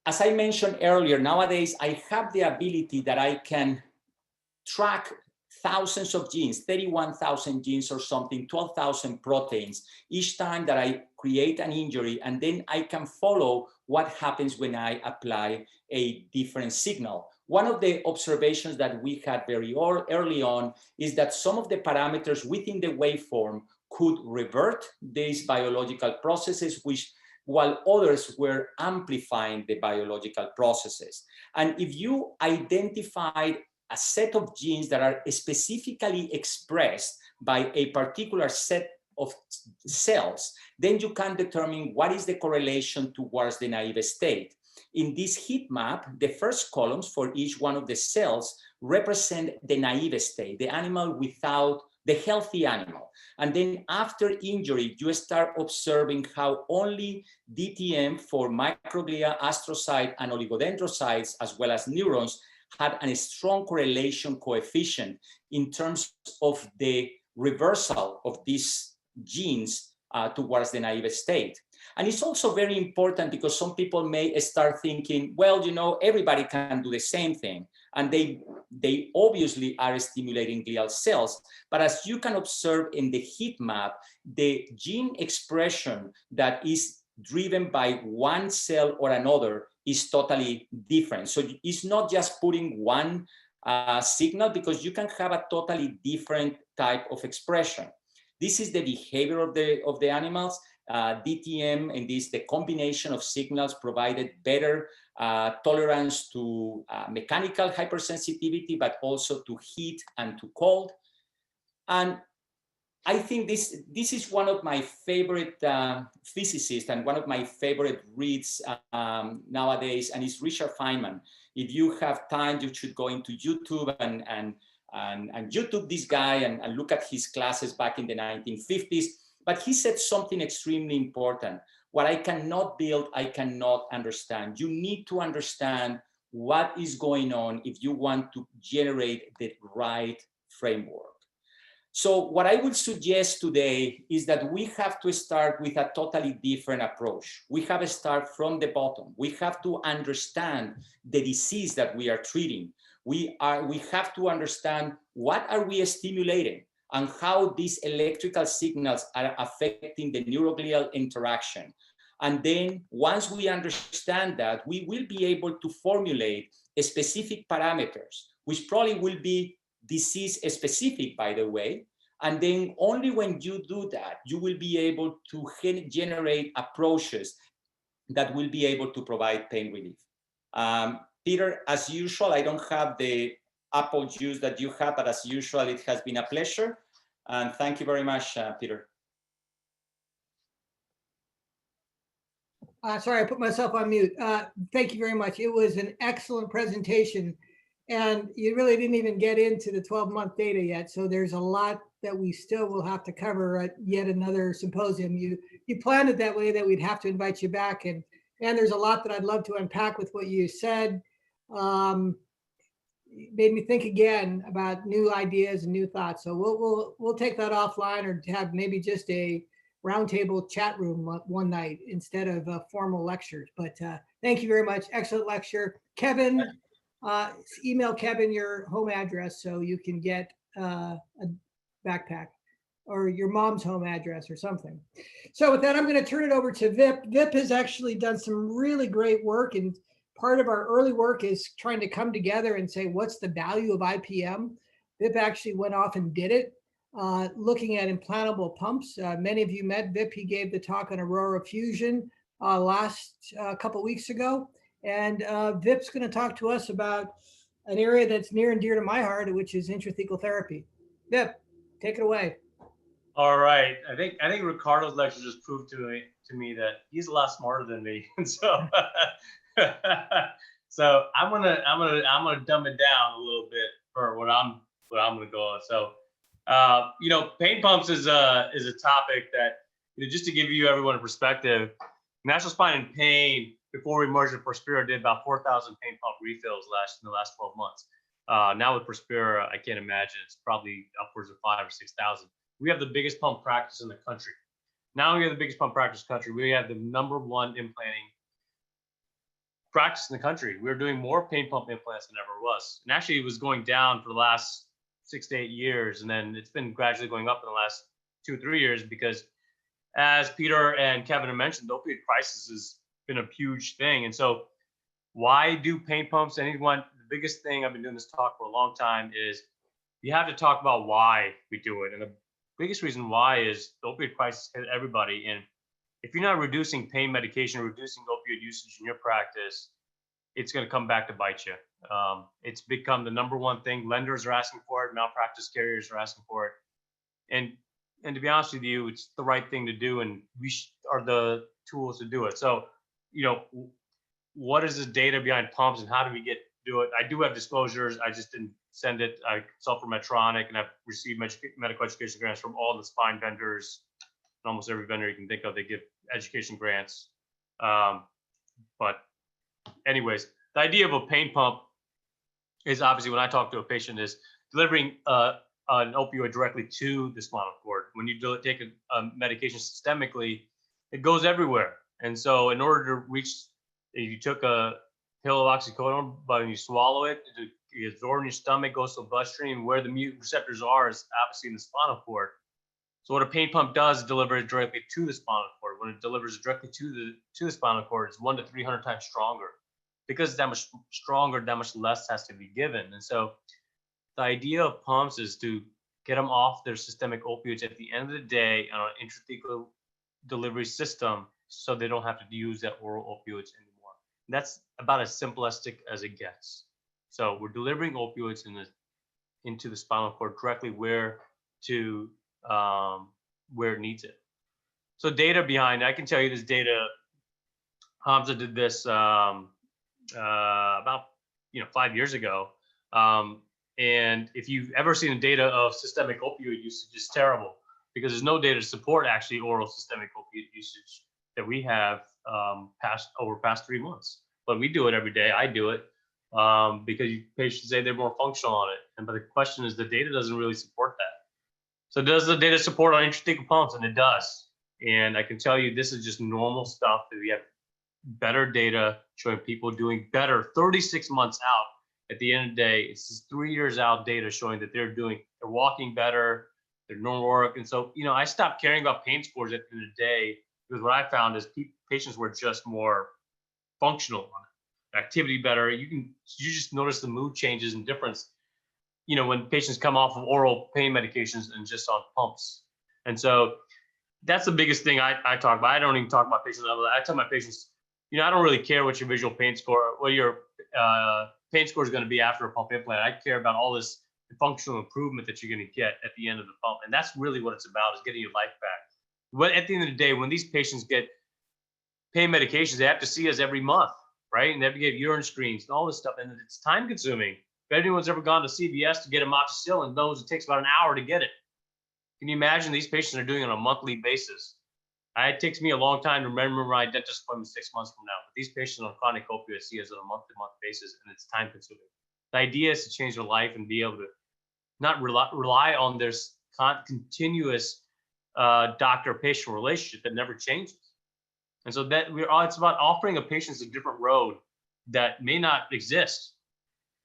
as I mentioned earlier, nowadays I have the ability that I can track thousands of genes, 31,000 genes or something, 12,000 proteins, each time that I create an injury, and then I can follow what happens when I apply a different signal. One of the observations that we had very early on is that some of the parameters within the waveform could revert these biological processes, while others were amplifying the biological processes. And if you identified a set of genes that are specifically expressed by a particular set of cells, then you can determine what is the correlation towards the naive state. In this heat map, the first columns for each one of the cells represent the naive state, the animal without the healthy animal. And then after injury, you start observing how only DTM for microglia, astrocyte, and oligodendrocytes, as well as neurons, had a strong correlation coefficient in terms of the reversal of these genes towards the naive state. And it's also very important because some people may start thinking, well, you know, everybody can do the same thing. And they obviously are stimulating glial cells. But as you can observe in the heat map, the gene expression that is driven by one cell or another is totally different. So it's not just putting one signal, because you can have a totally different type of expression. This is the behavior of the animals. DTM, and the combination of signals provided better tolerance to mechanical hypersensitivity, but also to heat and to cold. And I think this is one of my favorite physicists and one of my favorite reads nowadays, and it's Richard Feynman. If you have time, you should go into YouTube and YouTube this guy and look at his classes back in the 1950s. But he said something extremely important. What I cannot build, I cannot understand. You need to understand what is going on if you want to generate the right framework. So what I would suggest today is that we have to start with a totally different approach. We have to start from the bottom. We have to understand the disease that we are treating. We have to understand what are we stimulating and how these electrical signals are affecting the neuroglial interaction. And then once we understand that, we will be able to formulate specific parameters, which probably will be disease specific, by the way. And then only when you do that, you will be able to generate approaches that will be able to provide pain relief. Peter, as usual, I don't have the apple juice that you have, but as usual, it has been a pleasure. And thank you very much, Peter. Sorry, I put myself on mute. Thank you very much. It was an excellent presentation. And you really didn't even get into the 12-month data yet. So there's a lot that we still will have to cover at yet another symposium. You planned it that way that we'd have to invite you back. And there's a lot that I'd love to unpack with what you said. Made me think again about new ideas and new thoughts. So we'll take that offline, or have maybe just a roundtable chat room one night instead of formal lectures. But thank you very much. Excellent lecture. Kevin, email Kevin your home address so you can get a backpack, or your mom's home address or something. So with that, I'm going to turn it over to Vip. Vip has actually done some really great work, and part of our early work is trying to come together and say, what's the value of IPM? Vip actually went off and did it, looking at implantable pumps. Many of you met Vip. He gave the talk on Aurora Fusion last couple weeks ago. And Vip's going to talk to us about an area that's near and dear to my heart, which is intrathecal therapy. Vip, take it away. All right. I think Ricardo's lecture just proved to me that he's a lot smarter than me. And so so I'm gonna dumb it down a little bit for what I'm gonna go on. So pain pumps is a topic that, just to give you everyone a perspective, National Spine and Pain, before we merged with Prospera, did about 4,000 pain pump refills in the last 12 months. Now with Prospera, I can't imagine, it's probably upwards of 5,000 or 6,000. We have the biggest pump practice in the country. Now we have the biggest pump practice in the country. We have the #1 implanting practice in the country. We're doing more pain pump implants than ever was. And actually it was going down for the last 6 to 8 years. And then it's been gradually going up in the last 2 or 3 years, because as Peter and Kevin have mentioned, the opioid crisis has been a huge thing. And so why do pain pumps? The biggest thing, I've been doing this talk for a long time, is you have to talk about why we do it. And the biggest reason why is the opioid crisis hit everybody. And if you're not reducing pain medication, reducing opioid usage in your practice, it's going to come back to bite you. It's become the #1 thing. Lenders are asking for it. Malpractice carriers are asking for it. And to be honest with you, it's the right thing to do, and we are the tools to do it. So, what is the data behind pumps, and how do we do it? I do have disclosures. I just didn't send it. I consult for Medtronic, and I've received medical education grants from all the spine vendors. And almost every vendor you can think of, they give education grants. But anyways, the idea of a pain pump is, obviously, when I talk to a patient, is delivering an opioid directly to the spinal cord. When you take a medication systemically, it goes everywhere. And so in order to reach, if you took a pill of oxycodone, but when you swallow it, it absorbs in your stomach, goes to the bloodstream. Where the mute receptors are is obviously in the spinal cord. So what a pain pump does is deliver it directly to the spinal cord. When it delivers directly to the spinal cord, it's 100 to 300 times stronger. Because it's that much stronger, that much less has to be given. And so the idea of pumps is to get them off their systemic opioids at the end of the day on an intrathecal delivery system, so they don't have to use that oral opioids anymore. And that's about as simplistic as it gets. So we're delivering opioids into the spinal cord directly where it needs it. So data behind, I can tell you this data, Hamza did this about 5 years ago. And if you've ever seen the data of systemic opioid usage, it's terrible, because there's no data to support actually oral systemic opioid usage that we have past 3 months. But we do it every day. I do it because patients say they're more functional on it. But the question is, the data doesn't really support that. So does the data support on intrathecal pumps? And it does. And I can tell you, this is just normal stuff that we have better data showing people doing better 36 months out. At the end of the day, it's just 3 years out data showing that they're walking better, their normal work. And so, I stopped caring about pain scores at the end of the day, because what I found is patients were just more functional on it, activity better. You just notice the mood changes and difference, when patients come off of oral pain medications and just on pumps. And so that's the biggest thing I talk about. I don't even talk about patient level. I tell my patients, I don't really care what your visual pain score, what your pain score is going to be after a pump implant. I care about all this functional improvement that you're going to get at the end of the pump. And that's really what it's about, is getting your life back. But at the end of the day, when these patients get pain medications, they have to see us every month, right? And they have to get urine screens and all this stuff. And it's time consuming. If anyone's ever gone to CVS to get amoxicillin, knows it takes about an hour to get it. Can you imagine these patients are doing it on a monthly basis? It takes me a long time to remember my dentist appointment 6 months from now. But these patients on chronic opioids see us on a month-to-month basis, and it's time consuming. The idea is to change their life and be able to not rely on this continuous doctor-patient relationship that never changes. And so it's about offering a patient a different road that may not exist.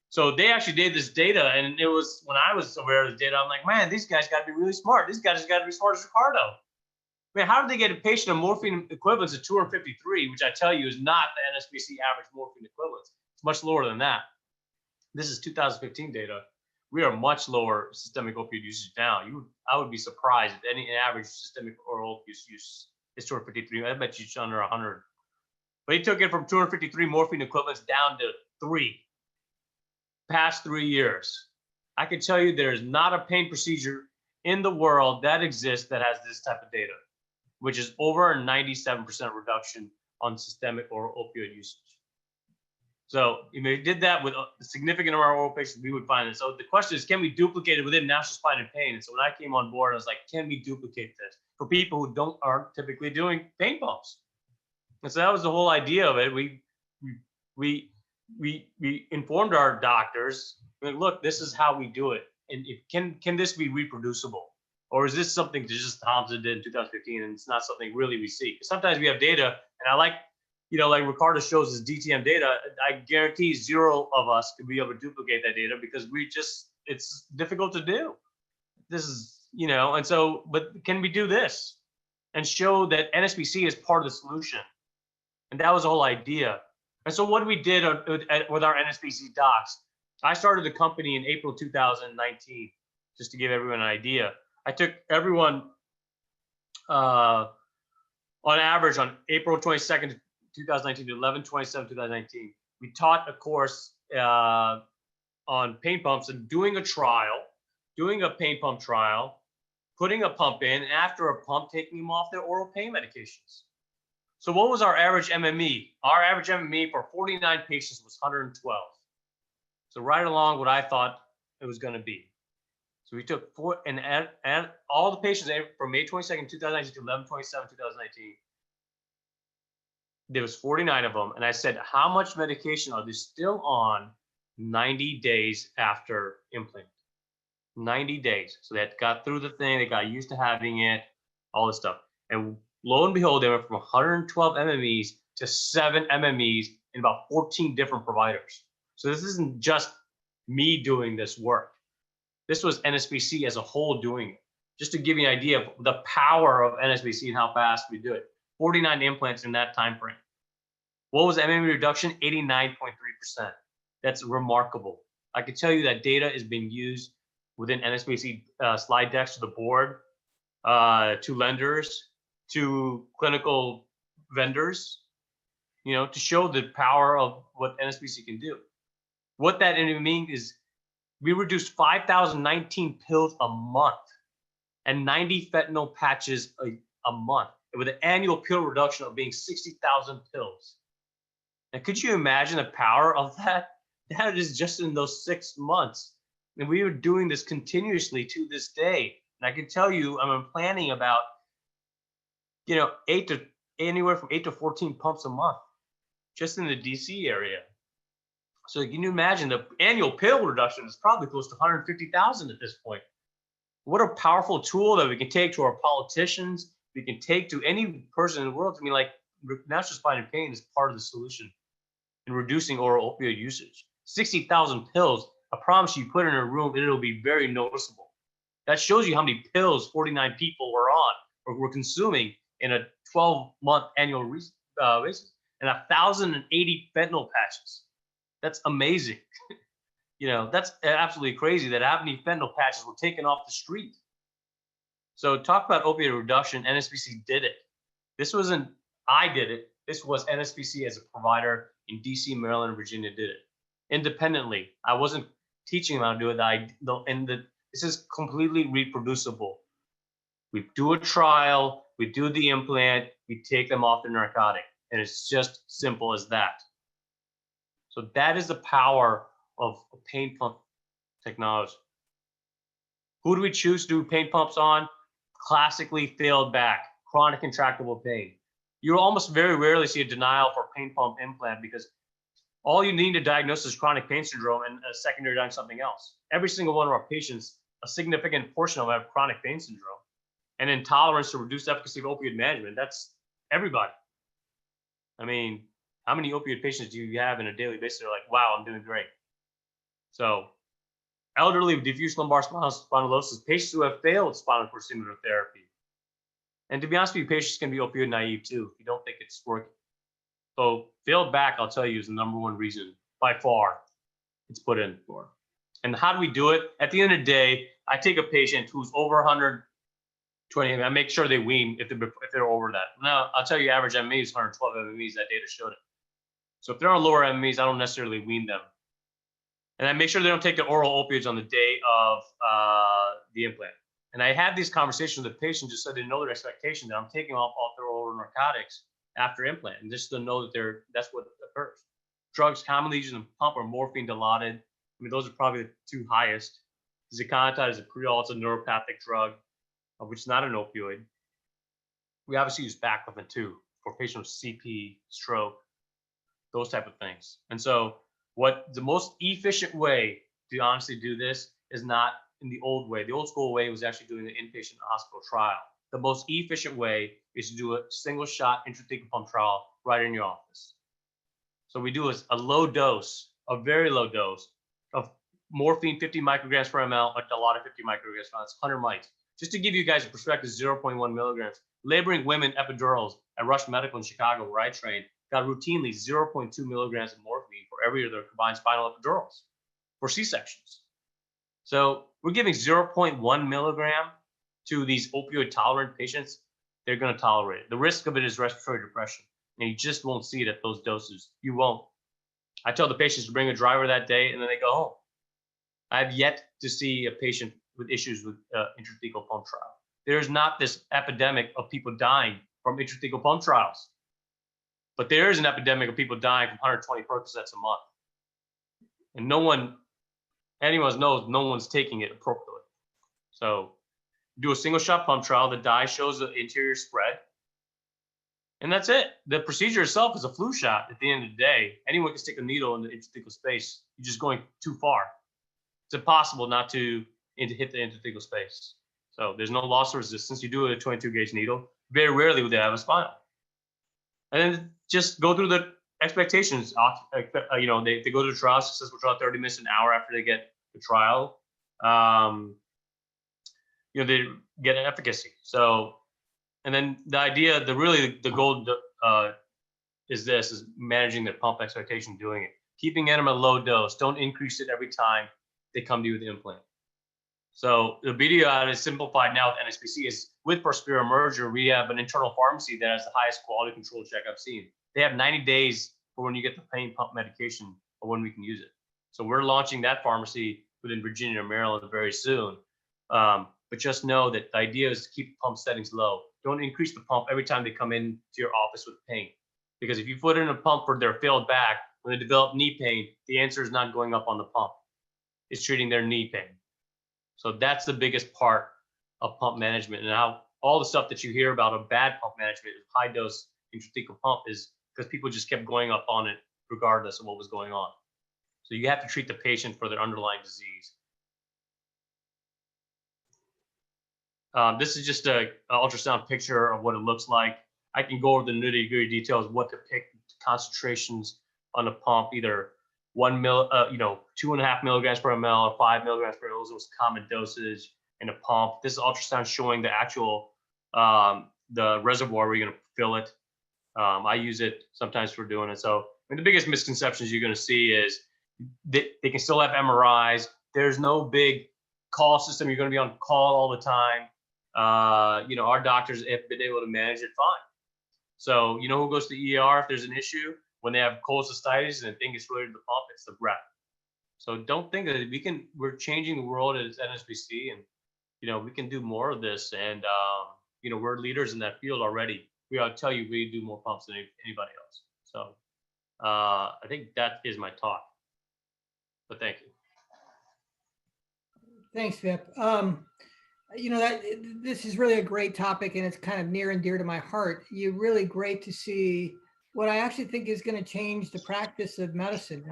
So they actually did this data, and it was when I was aware of the data, I'm like, man, these guys got to be really smart. These guys got to be smart as Ricardo. I mean, how did they get a patient a morphine equivalence of 253, which I tell you is not the NSPC average morphine equivalence. It's much lower than that. This is 2015 data. We are much lower systemic opioid usage now. I would be surprised if any average systemic oral opioid use is 253. I bet you it's under 100. But he took it from 253 morphine equivalents down to 3. Past 3 years. I can tell you there's not a pain procedure in the world that exists that has this type of data, which is over a 97% reduction on systemic oral opioid usage. So if we did that with a significant amount of oral patients, we would find it. So the question is, can we duplicate it within National Spine and Pain? And so when I came on board, I was like, can we duplicate this for people who aren't typically doing pain pumps? And so that was the whole idea of it. We informed our doctors, like, look, this is how we do it. And can this be reproducible? Or is this something that just Thompson did in 2015 and it's not something really we see? Sometimes we have data, and I like, like Ricardo shows his DTM data, I guarantee 0 of us could be able to duplicate that data because it's difficult to do. This is, and so, but can we do this and show that NSPC is part of the solution? And that was the whole idea. And so what we did with our NSPC docs, I started the company in April 2019, just to give everyone an idea. I took everyone on average on April 22nd, 2019 to 11/27, 2019. We taught a course on pain pumps and doing a pain pump trial, putting a pump in, and after a pump, taking them off their oral pain medications. So what was our average MME? Our average MME for 49 patients was 112. So right along what I thought it was going to be. So we took and all the patients from May 22nd, 2019 to 11/27, 2019. There was 49 of them. And I said, how much medication are they still on 90 days after implant? 90 days. So they got through the thing. They got used to having it, all this stuff. And lo and behold, they went from 112 MMEs to 7 MMEs in about 14 different providers. So this isn't just me doing this work. This was NSPC as a whole doing it. Just to give you an idea of the power of NSPC and how fast we do it. 49 implants in that time frame. What was the MME reduction? 89.3%. That's remarkable. I can tell you that data is being used within NSPC slide decks to the board, to lenders, to clinical vendors, to show the power of what NSPC can do. What that means is we reduced 5,019 pills a month and 90 fentanyl patches a month, with an annual pill reduction of being 60,000 pills. Now, could you imagine the power of that? That is just in those 6 months. And we were doing this continuously to this day. And I can tell you, I'm planning about, anywhere from 8 to 14 pumps a month, just in the DC area. So can you imagine the annual pill reduction is probably close to 150,000 at this point. What a powerful tool that we can take to our politicians, we can take to any person in the world. I mean, like, natural spinal pain is part of the solution in reducing oral opioid usage. 60,000 pills, I promise you, put in a room and it'll be very noticeable. That shows you how many pills 49 people were on or were consuming in a 12-month annual basis, and 1,080 fentanyl patches. That's amazing. You know, that's absolutely crazy that how many fentanyl patches were taken off the street. So talk about opioid reduction, NSPC did it. This wasn't, I did it. This was NSPC as a provider in DC, Maryland, and Virginia did it independently. I wasn't teaching them how to do it. This is completely reproducible. We do a trial, we do the implant, we take them off the narcotic, and it's just simple as that. So that is the power of a pain pump technology. Who do we choose to do pain pumps on? Classically failed back, chronic intractable pain. You'll almost very rarely see a denial for pain pump implant because all you need to diagnose is chronic pain syndrome and a secondary diagnosis something else. Every single one of our patients, a significant portion of them have chronic pain syndrome and intolerance to reduced efficacy of opioid management. That's everybody. I mean, how many opioid patients do you have on a daily basis? They're like, wow, I'm doing great. So elderly with diffuse lumbar spondylosis, patients who have failed spinal cord stimulator therapy. And to be honest with you, patients can be opioid naive too if you don't think it's working. So failed back, I'll tell you, is the #1 reason by far it's put in for. And how do we do it? At the end of the day, I take a patient who's over 120, I make sure they wean if they're over that. Now, I'll tell you, average MME is 112 MMEs, that data showed it. So if they're on lower MMEs, I don't necessarily wean them. And I make sure they don't take the oral opioids on the day of the implant. And I have these conversations with the patient just so they know their expectation that I'm taking off all their oral narcotics after implant, and just to know that that's what occurs. Drugs commonly used in the pump are morphine, Dilaudid. I mean, those are probably the two highest. Ziconotide is a pre-all, it's a neuropathic drug, which is not an opioid. We obviously use baclofen too for patients with CP, stroke, those type of things. And so what the most efficient way to honestly do this is not in the old way. The old school way was actually doing the inpatient hospital trial. The most efficient way is to do a single shot intrathecal pump trial right in your office. So we do a low dose, a very low dose of morphine, 50 micrograms per ml, a Dilaudid 50 micrograms per ml, it's 100 mics. Just to give you guys a perspective, 0.1 milligrams. Laboring women epidurals at Rush Medical in Chicago, where I trained, got routinely 0.2 milligrams of morphine for every of their combined spinal epidurals for C-sections. So we're giving 0.1 milligram to these opioid tolerant patients. They're going to tolerate it. The risk of it is respiratory depression, and you just won't see it at those doses. You won't. I tell the patients to bring a driver that day, and then they go home. I've yet to see a patient with issues with intrathecal pump trial. There's not this epidemic of people dying from intrathecal pump trials, but there is an epidemic of people dying from 120 Percocets a month, and anyone knows no one's taking it appropriately. So do a single shot pump trial. The dye shows the interior spread, and that's it. The procedure itself is a flu shot. At the end of the day, anyone can stick a needle in the intrathecal space. You're just going too far. It's impossible not to hit the intrathecal space. So there's no loss of resistance. You do it with a 22 gauge needle. Very rarely would they have a spinal. And then just go through the expectations. They go to the trial, successful trial, 30 minutes, an hour after they get the trial. They get an efficacy. So, and then the idea, the goal is managing their pump expectation, doing it, keeping them at a low dose. Don't increase it every time they come to you with the implant. So the video out is simplified now with NSPC is with Prospera merger, we have an internal pharmacy that has the highest quality control check I've seen. They have 90 days for when you get the pain pump medication or when we can use it. So we're launching that pharmacy within Virginia or Maryland very soon. But just know that the idea is to keep the pump settings low. Don't increase the pump every time they come into your office with pain. Because if you put in a pump for their failed back, when they develop knee pain, the answer is not going up on the pump. It's treating their knee pain. So that's the biggest part of pump management, and how all the stuff that you hear about a bad pump management, high dose intrathecal pump, is because people just kept going up on it regardless of what was going on. So you have to treat the patient for their underlying disease. This is just a ultrasound picture of what it looks like. I can go over the nitty-gritty details, what to pick, concentrations on the pump, either 2.5 milligrams per ml or 5 milligrams per ml. Those was common dosage in a pump. This is ultrasound showing the actual the reservoir where you're going to fill it. I use it sometimes for doing it. So the biggest misconceptions you're going to see is they can still have MRIs. There's no big call system. You're going to be on call all the time. Our doctors have been able to manage it fine. So who goes to the ER if there's an issue? When they have cholecystitis and think it's related to the pump, it's the breath. So don't think that we're changing the world as NSPC, and we can do more of this. And we're leaders in that field already. I'll tell you, we do more pumps than anybody else. So I think that is my talk. But thank you. Thanks, Vip. This is really a great topic, and it's kind of near and dear to my heart. You're really great to see what I actually think is going to change the practice of medicine.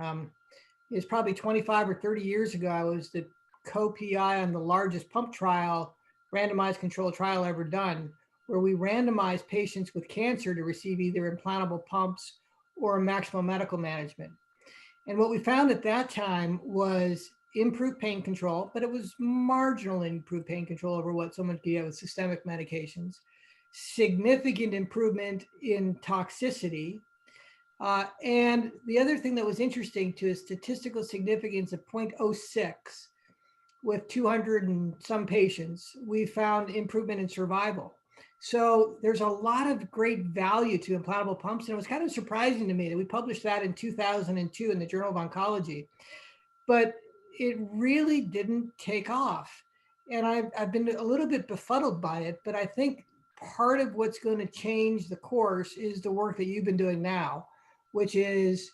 It's probably 25 or 30 years ago, I was the co-PI on the largest pump trial, randomized controlled trial ever done, where we randomized patients with cancer to receive either implantable pumps or maximal medical management. And what we found at that time was improved pain control, but it was marginally improved pain control over what someone could get with systemic medications, significant improvement in toxicity. And the other thing that was interesting to is statistical significance of 0.06 with 200 and some patients, we found improvement in survival. So there's a lot of great value to implantable pumps. And it was kind of surprising to me that we published that in 2002 in the Journal of Oncology, but it really didn't take off. And I've been a little bit befuddled by it, but I think part of what's going to change the course is the work that you've been doing now, which is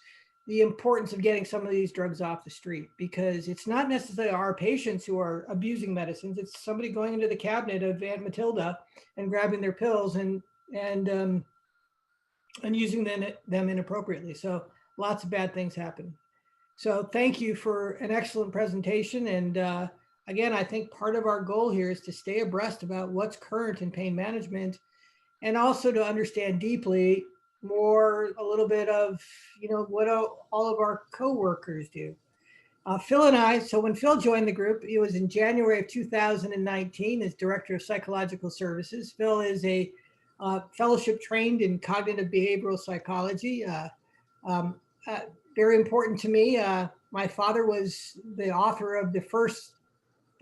the importance of getting some of these drugs off the street, because it's not necessarily our patients who are abusing medicines. It's somebody going into the cabinet of Aunt Matilda and grabbing their pills and using them inappropriately. So lots of bad things happen. So thank you for an excellent presentation. And again, I think part of our goal here is to stay abreast about what's current in pain management, and also to understand deeply more a little bit of what all of our co-workers do. Phil and I, so when Phil joined the group, it was in January of 2019 as Director of Psychological Services. Phil is a fellowship trained in cognitive behavioral psychology. Very important to me. My father was the author of the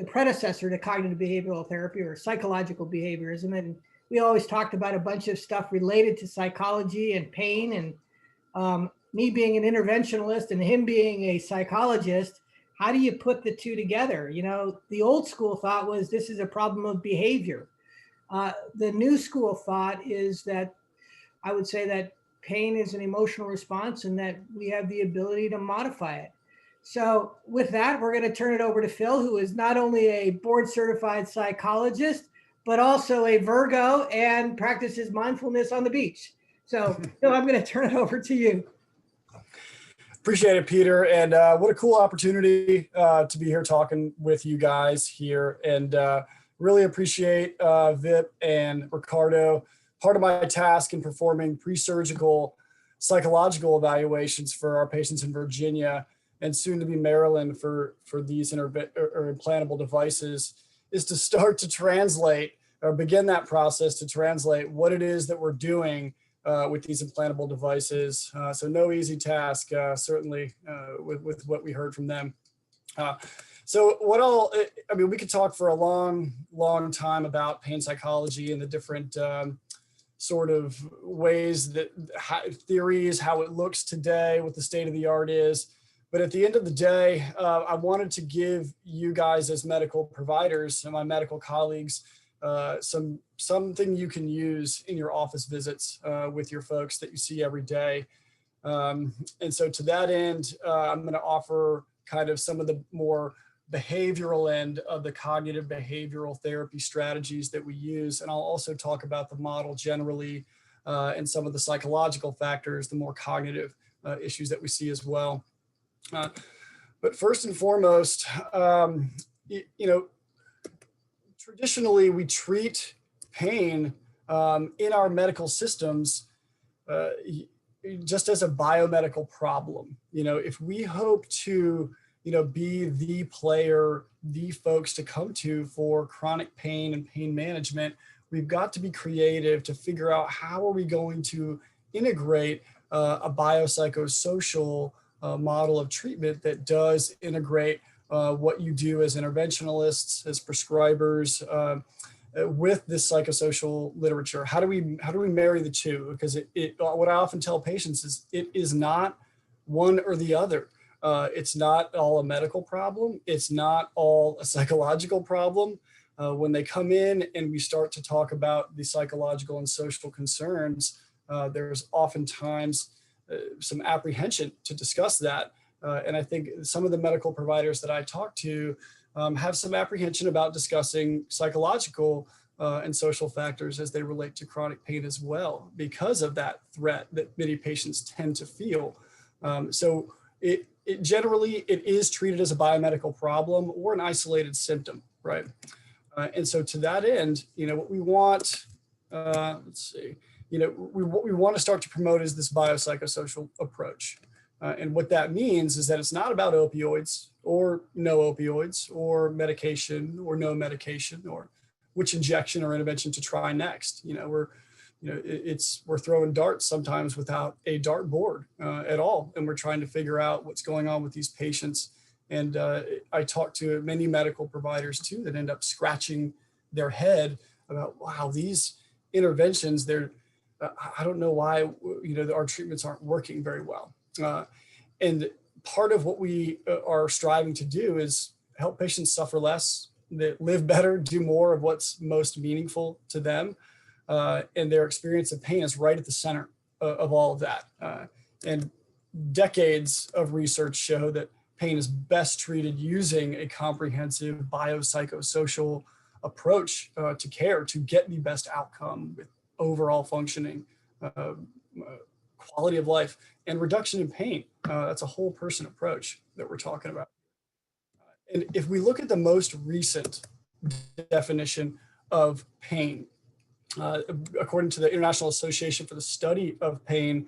predecessor to cognitive behavioral therapy, or psychological behaviorism. And we always talked about a bunch of stuff related to psychology and pain, and me being an interventionalist and him being a psychologist. How do you put the two together? The old school thought was this is a problem of behavior. The new school thought is that I would say that pain is an emotional response and that we have the ability to modify it. So with that, we're going to turn it over to Phil, who is not only a board certified psychologist, but also a Virgo and practices mindfulness on the beach. So Phil, I'm going to turn it over to you. Appreciate it, Peter. And what a cool opportunity to be here talking with you guys here. And really appreciate Vip and Ricardo. Part of my task in performing pre-surgical psychological evaluations for our patients in Virginia and soon to be Maryland for these implantable devices is to start to translate or begin that process to translate what it is that we're doing with these implantable devices. So no easy task, certainly with what we heard from them. So we could talk for a long time about pain psychology and the different sort of ways that theories, how it looks today, what the state of the art is. But at the end of the day, I wanted to give you guys as medical providers and my medical colleagues something you can use in your office visits with your folks that you see every day. And so to that end, I'm going to offer kind of some of the more behavioral end of the cognitive behavioral therapy strategies that we use. And I'll also talk about the model generally and some of the psychological factors, the more cognitive issues that we see as well. But first and foremost, traditionally we treat pain in our medical systems just as a biomedical problem. If we hope to, be the player, the folks to come to for chronic pain and pain management, we've got to be creative to figure out how are we going to integrate a biopsychosocial model of treatment that does integrate what you do as interventionalists, as prescribers, with this psychosocial literature. How do we marry the two? Because what I often tell patients is it is not one or the other. It's not all a medical problem. It's not all a psychological problem. When they come in and we start to talk about the psychological and social concerns, there's oftentimes some apprehension to discuss that. And I think some of the medical providers that I talk to have some apprehension about discussing psychological and social factors as they relate to chronic pain as well, because of that threat that many patients tend to feel. So it generally is treated as a biomedical problem or an isolated symptom, right? And so to that end, what we want, what we want to start to promote is this biopsychosocial approach. And what that means is that it's not about opioids or no opioids or medication or no medication or which injection or intervention to try next. We're throwing darts sometimes without a dartboard at all. And we're trying to figure out what's going on with these patients. And I talk to many medical providers too that end up scratching their head about, wow, these interventions, I don't know why, our treatments aren't working very well. And part of what we are striving to do is help patients suffer less, live better, do more of what's most meaningful to them. And their experience of pain is right at the center of all of that. And decades of research show that pain is best treated using a comprehensive biopsychosocial approach to care to get the best outcome with overall functioning, quality of life, and reduction in pain. That's a whole person approach that we're talking about. And if we look at the most recent definition of pain, according to the International Association for the Study of Pain,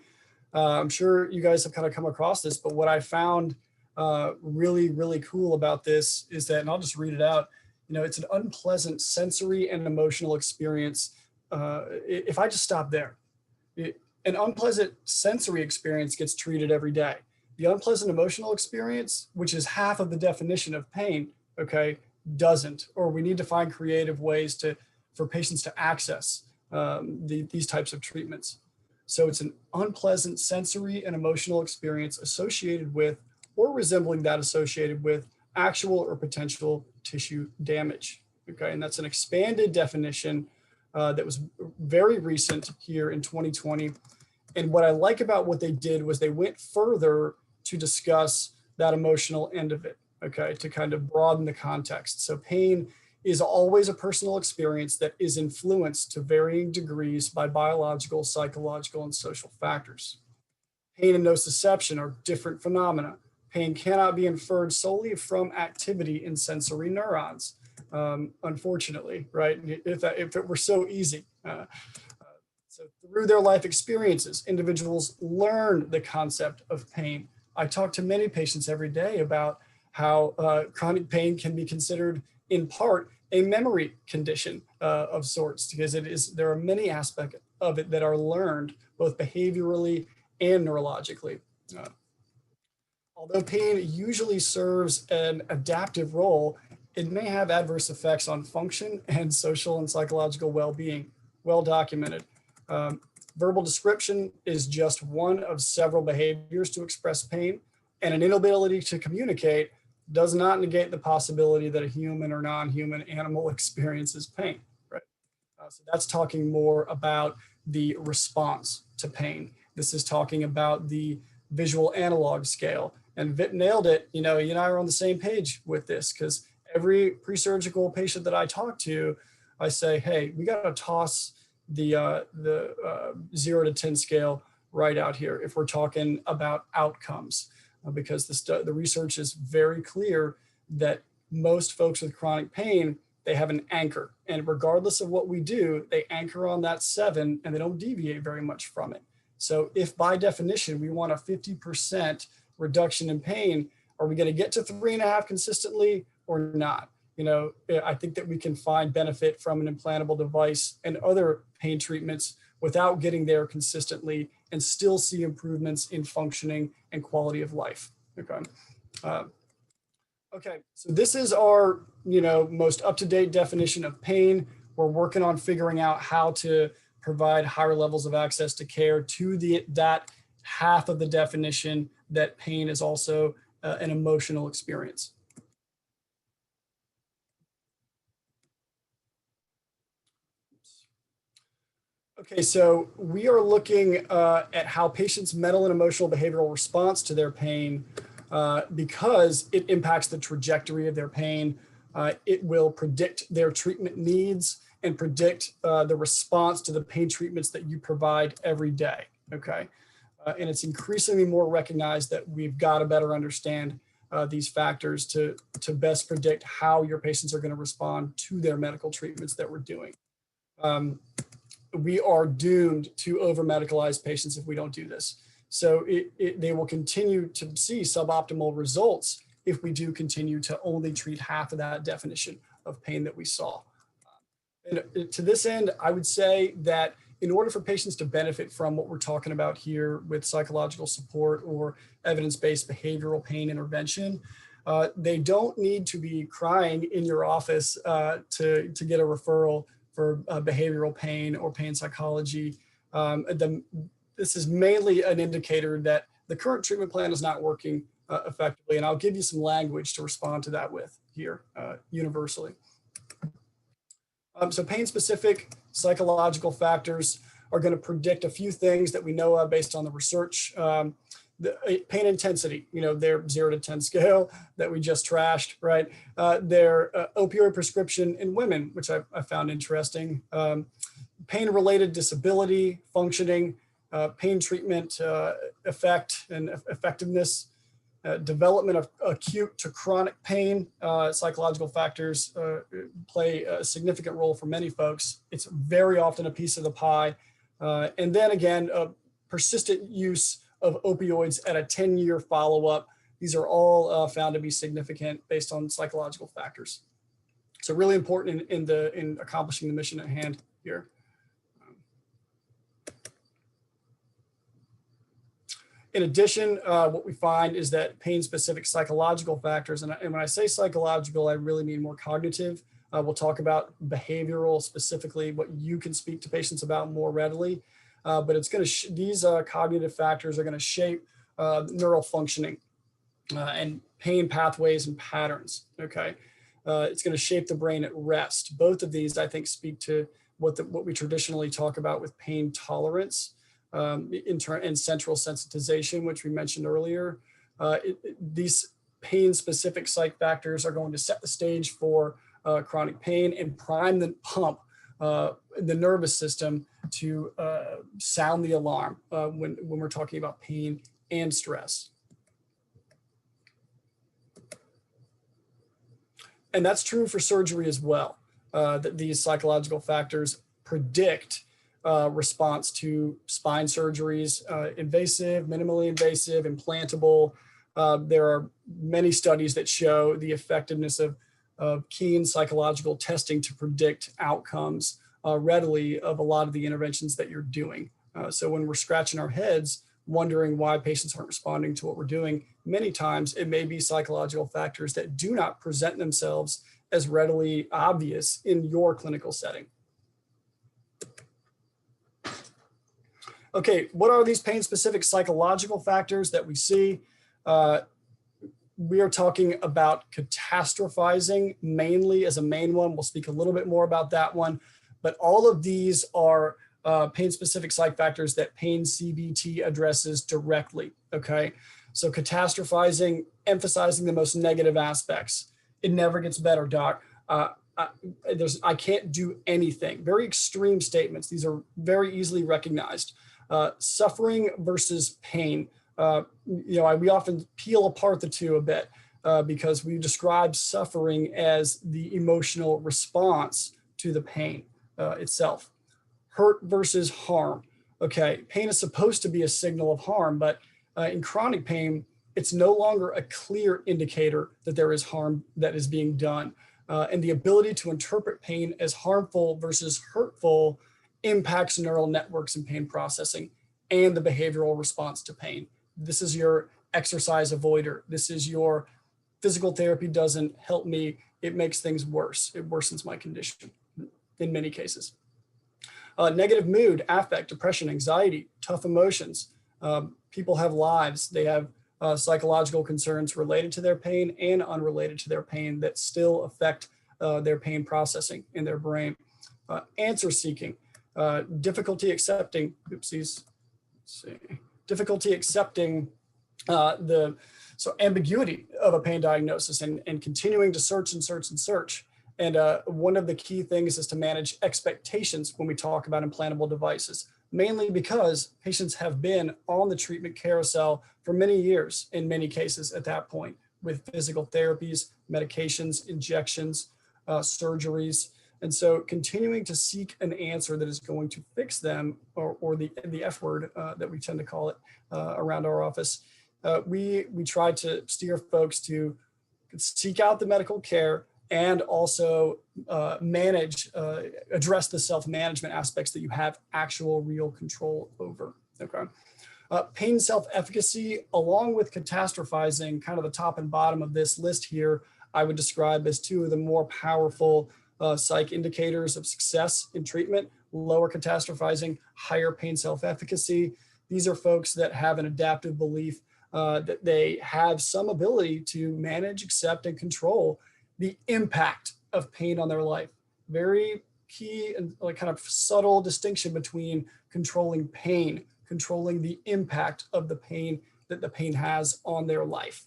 I'm sure you guys have kind of come across this, but what I found really, really cool about this is that, and I'll just read it out, it's an unpleasant sensory and emotional experience. If I just stop there, an unpleasant sensory experience gets treated every day. The unpleasant emotional experience, which is half of the definition of pain, doesn't, or we need to find creative ways for patients to access these types of treatments. So it's an unpleasant sensory and emotional experience associated with or resembling that associated with actual or potential tissue damage. And that's an expanded definition that was very recent here in 2020. And what I like about what they did was they went further to discuss that emotional end of it, to kind of broaden the context. So pain is always a personal experience that is influenced to varying degrees by biological, psychological, and social factors. Pain and nociception are different phenomena. Pain cannot be inferred solely from activity in sensory neurons, unfortunately, right? If it were so easy. So through their life experiences, individuals learn the concept of pain. I talk to many patients every day about how chronic pain can be considered in part a memory condition of sorts, because there are many aspects of it that are learned both behaviorally and neurologically. Although pain usually serves an adaptive role, it may have adverse effects on function and social and psychological well-being, well documented. Verbal description is just one of several behaviors to express pain, and an inability to communicate does not negate the possibility that a human or non-human animal experiences pain, right? So that's talking more about the response to pain. This is talking about the visual analog scale. And Vit nailed it. You and I are on the same page with this, because every pre-surgical patient that I talk to, I say, hey, we got to toss the 0 to 10 scale right out here if we're talking about outcomes, because the research is very clear that most folks with chronic pain, they have an anchor. And regardless of what we do, they anchor on that 7 and they don't deviate very much from it. So if by definition we want a 50% reduction in pain, are we going to get to 3.5 consistently or not? You know, I think that we can find benefit from an implantable device and other pain treatments without getting there consistently and still see improvements in functioning and quality of life. Okay. Okay, so this is our, you know, most up-to-date definition of pain. We're working on figuring out how to provide higher levels of access to care to that half of the definition that pain is also an emotional experience. Okay, so we are looking at how patients' mental and emotional behavioral response to their pain because it impacts the trajectory of their pain. It will predict their treatment needs and predict the response to the pain treatments that you provide every day, okay? And it's increasingly more recognized that we've got to better understand these factors to best predict how your patients are going to respond to their medical treatments that we're doing. We are doomed to over-medicalize patients if we don't do this. So they will continue to see suboptimal results if we do continue to only treat half of that definition of pain that we saw. And to this end, I would say that in order for patients to benefit from what we're talking about here with psychological support or evidence-based behavioral pain intervention, they don't need to be crying in your office to get a referral for behavioral pain or pain psychology. This is mainly an indicator that the current treatment plan is not working effectively. And I'll give you some language to respond to that with here universally. So pain-specific psychological factors are going to predict a few things that we know of based on the research. The pain intensity, you know, their 0 to 10 scale that we just trashed, right? Their opioid prescription in women, which I found interesting. Pain-related disability, functioning, pain treatment effect and effectiveness, development of acute to chronic pain. Psychological factors play a significant role for many folks. It's very often a piece of the pie. And then again, persistent use of opioids at a 10-year follow-up. These are all found to be significant based on psychological factors. So really important in accomplishing the mission at hand here. In addition, what we find is that pain-specific psychological factors, and when I say psychological, I really mean more cognitive. We'll talk about behavioral, specifically what you can speak to patients about more readily. But it's going to these cognitive factors are going to shape neural functioning and pain pathways and patterns. Okay, it's going to shape the brain at rest. Both of these, I think, speak to what we traditionally talk about with pain tolerance. And central sensitization, which we mentioned earlier. These pain-specific psych factors are going to set the stage for chronic pain and prime the pump, the nervous system to sound the alarm when we're talking about pain and stress. And that's true for surgery as well, that these psychological factors predict response to spine surgeries, invasive, minimally invasive, implantable. There are many studies that show the effectiveness of keen psychological testing to predict outcomes readily of a lot of the interventions that you're doing. So when we're scratching our heads, wondering why patients aren't responding to what we're doing, many times it may be psychological factors that do not present themselves as readily obvious in your clinical setting. Okay, what are these pain-specific psychological factors that we see? We are talking about catastrophizing mainly as a main one. We'll speak a little bit more about that one, but all of these are pain-specific psych factors that pain CBT addresses directly, okay? So catastrophizing, emphasizing the most negative aspects. It never gets better, doc. I can't do anything. Very extreme statements. These are very easily recognized. Suffering versus pain. We often peel apart the two a bit. because we describe suffering as the emotional response to the pain itself. Hurt versus harm. Okay, pain is supposed to be a signal of harm, but in chronic pain, it's no longer a clear indicator that there is harm that is being done. And the ability to interpret pain as harmful versus hurtful impacts neural networks in pain processing and the behavioral response to pain. This is your exercise avoider. This is your physical therapy doesn't help me. It makes things worse. It worsens my condition in many cases. Negative mood, affect, depression, anxiety, tough emotions. People have lives. They have psychological concerns related to their pain and unrelated to their pain that still affect their pain processing in their brain. Answer seeking, difficulty accepting, difficulty accepting so ambiguity of a pain diagnosis and continuing to search and search and search. And one of the key things is to manage expectations when we talk about implantable devices, mainly because patients have been on the treatment carousel for many years in many cases at that point with physical therapies, medications, injections, surgeries. And so continuing to seek an answer that is going to fix them, or the F word that we tend to call it around our office, we try to steer folks to seek out the medical care and also address the self-management aspects that you have actual real control over, okay? Pain self-efficacy, along with catastrophizing, kind of the top and bottom of this list here, I would describe as two of the more powerful psych indicators of success in treatment: lower catastrophizing, higher pain self-efficacy. These are folks that have an adaptive belief that they have some ability to manage, accept, and control the impact of pain on their life. Very key and like kind of subtle distinction between controlling pain, controlling the impact of the pain that the pain has on their life.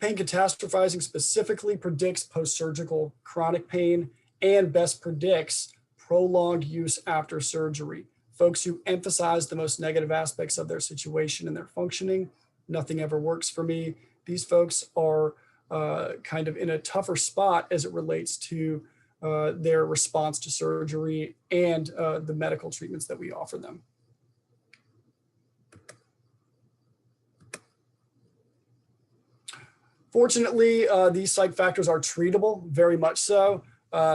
Pain catastrophizing specifically predicts post-surgical chronic pain and best predicts prolonged use after surgery. Folks who emphasize the most negative aspects of their situation and their functioning, nothing ever works for me. These folks are kind of in a tougher spot as it relates to their response to surgery and the medical treatments that we offer them. Fortunately, these psych factors are treatable, very much so.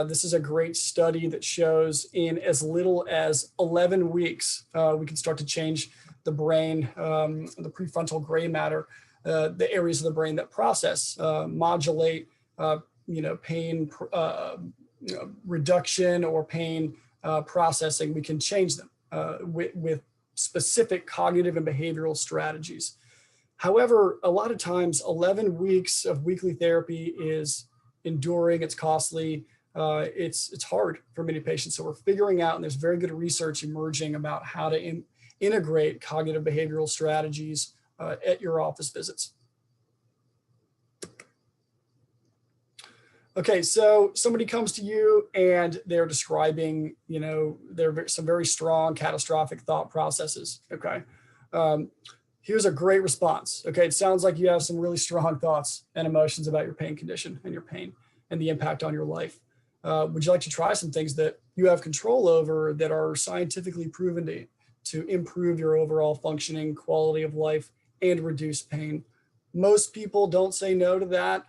This is a great study that shows in as little as 11 weeks, we can start to change the brain, the prefrontal gray matter, the areas of the brain that process, modulate, pain reduction or pain processing. We can change them with specific cognitive and behavioral strategies. However, a lot of times 11 weeks of weekly therapy is enduring, it's costly, it's hard for many patients. So we're figuring out, and there's very good research emerging about how to integrate cognitive behavioral strategies at your office visits. Okay, so somebody comes to you and they're describing, some very strong catastrophic thought processes, okay? Here's a great response. Okay, it sounds like you have some really strong thoughts and emotions about your pain condition and your pain and the impact on your life. Would you like to try some things that you have control over that are scientifically proven to improve your overall functioning, quality of life, and reduce pain? Most people don't say no to that.